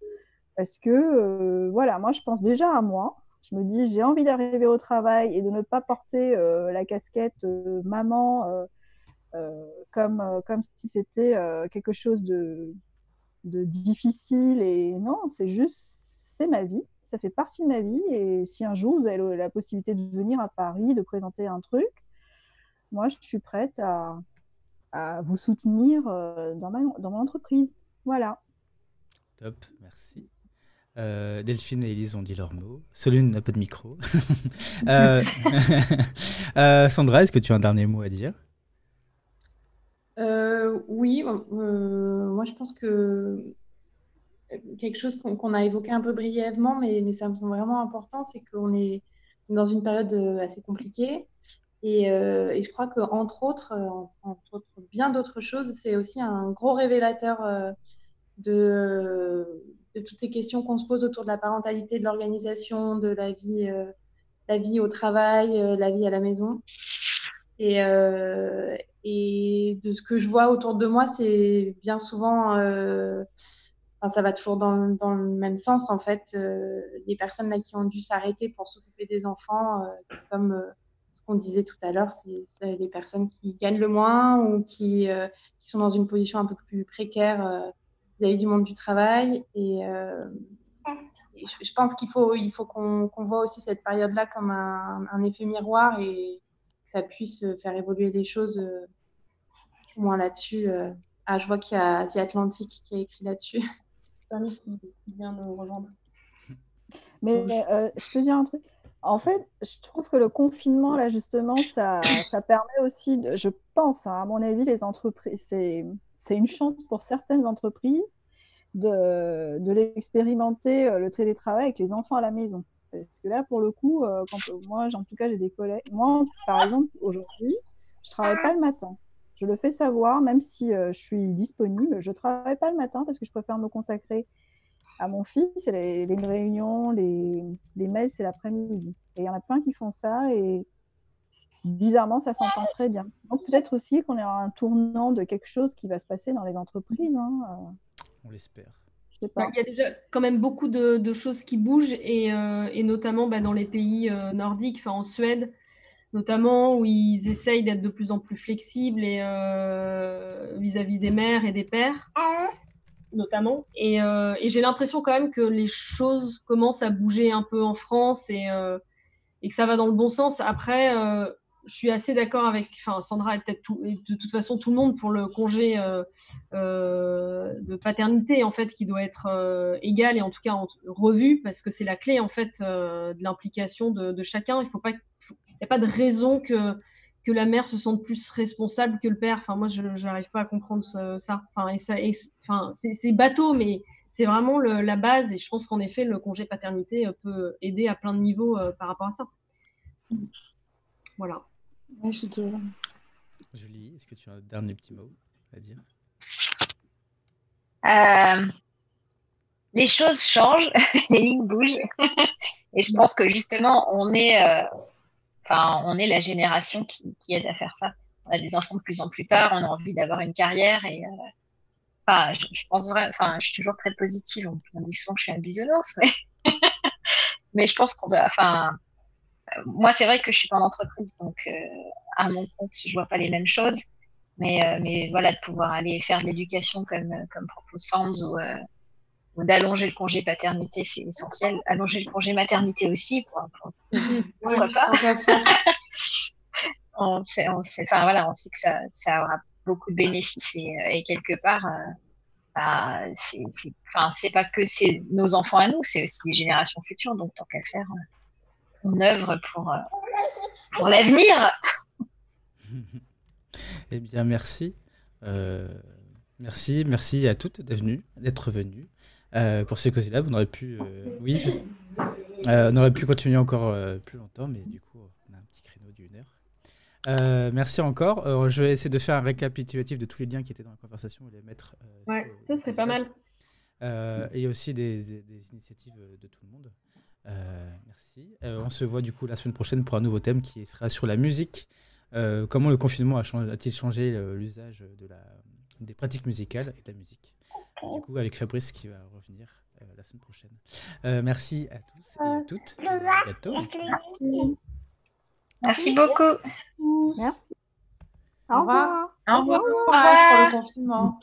Parce que voilà, moi je pense déjà à moi. Je me dis, j'ai envie d'arriver au travail et de ne pas porter la casquette maman comme si c'était quelque chose de difficile. Et non, c'est ma vie, ça fait partie de ma vie. Et si un jour vous avez la possibilité de venir à Paris, de présenter un truc, moi je suis prête à vous soutenir dans mon entreprise. Voilà. Top, merci. Delphine et Elise ont dit leurs mots. Solune n'a pas de micro. Sandra, est-ce que tu as un dernier mot à dire? Oui, moi je pense que quelque chose qu'on a évoqué un peu brièvement, mais ça me semble vraiment important, c'est qu'on est dans une période assez compliquée. Et je crois qu'entre autres, bien d'autres choses, c'est aussi un gros révélateur de toutes ces questions qu'on se pose autour de la parentalité, de l'organisation, de la vie au travail, la vie à la maison. Et de ce que je vois autour de moi, c'est bien souvent, ça va toujours dans le même sens en fait. Les personnes là qui ont dû s'arrêter pour s'occuper des enfants, c'est comme ce qu'on disait tout à l'heure, c'est les personnes qui gagnent le moins ou qui sont dans une position un peu plus précaire vis-à-vis du monde du travail. Et je pense qu'il faut qu'on voit aussi cette période-là comme un effet miroir et que ça puisse faire évoluer les choses au moins là-dessus. Je vois qu'il y a The Atlantic qui a écrit là-dessus. qui vient nous rejoindre. Mais je peux dire un truc. En fait, je trouve que le confinement, là, justement, ça permet aussi, je pense, à mon avis, les entreprises, c'est une chance pour certaines entreprises de l'expérimenter, le télétravail avec les enfants à la maison. Parce que là, pour le coup, moi, en tout cas, j'ai des collègues. Moi, par exemple, aujourd'hui, je ne travaille pas le matin. Je le fais savoir, même si je suis disponible, je ne travaille pas le matin parce que je préfère me consacrer à mon fils. Les réunions, les mails, c'est l'après-midi. Et il y en a plein qui font ça et bizarrement, ça s'entend très bien. Donc peut-être aussi qu'on est à un tournant de quelque chose qui va se passer dans les entreprises. On l'espère. Il y a déjà quand même beaucoup de choses qui bougent et notamment dans les pays nordiques, en Suède notamment, où ils essayent d'être de plus en plus flexibles et vis-à-vis des mères et des pères. notamment. Et j'ai l'impression quand même que les choses commencent à bouger un peu en France et que ça va dans le bon sens. Après, je suis assez d'accord avec, enfin, Sandra et peut-être de toute façon tout le monde pour le congé de paternité en fait qui doit être égal et en tout cas revu parce que c'est la clé en fait de l'implication de chacun. Il n'y a pas de raison que la mère se sente plus responsable que le père. Enfin, moi, je n'arrive pas à comprendre ça. Enfin, c'est bateau, mais c'est vraiment la base. Et je pense qu'en effet, le congé paternité peut aider à plein de niveaux par rapport à ça. Voilà. Ouais, je suis toujours... Julie, est-ce que tu as un dernier petit mot à dire? Les choses changent, les lignes bougent. Et je pense que justement, on est la génération qui aide à faire ça. On a des enfants de plus en plus tard, on a envie d'avoir une carrière et je pense vraiment, je suis toujours très positive. On dit souvent que je suis un bisounours, mais je pense qu'on doit, moi c'est vrai que je suis pas en entreprise, donc à mon compte, je vois pas les mêmes choses, mais voilà, de pouvoir aller faire de l'éducation comme propose Forms ou d'allonger le congé paternité, c'est essentiel. Allonger le congé maternité aussi, pourquoi pas. On sait que ça aura beaucoup de bénéfices et quelque part, c'est pas que c'est nos enfants à nous, c'est aussi les générations futures. Donc tant qu'à faire, on œuvre pour l'avenir. Eh bien, merci. Merci à toutes d'être venues. Pour ce Cozy Lab, on aurait pu, on aurait pu continuer encore plus longtemps, mais du coup, on a un petit créneau d'1 heure. Merci encore. Je vais essayer de faire un récapitulatif de tous les liens qui étaient dans la conversation et les mettre. Ouais, ça serait pas mal. Et aussi des initiatives de tout le monde. Merci. On se voit du coup la semaine prochaine pour un nouveau thème qui sera sur la musique. Comment le confinement a-t-il changé l'usage des pratiques musicales et de la musique? Du coup, avec Fabrice qui va revenir la semaine prochaine. Merci à tous et à toutes. Et à bientôt. Merci beaucoup. Merci. Au revoir. Au revoir. Pour le confinement.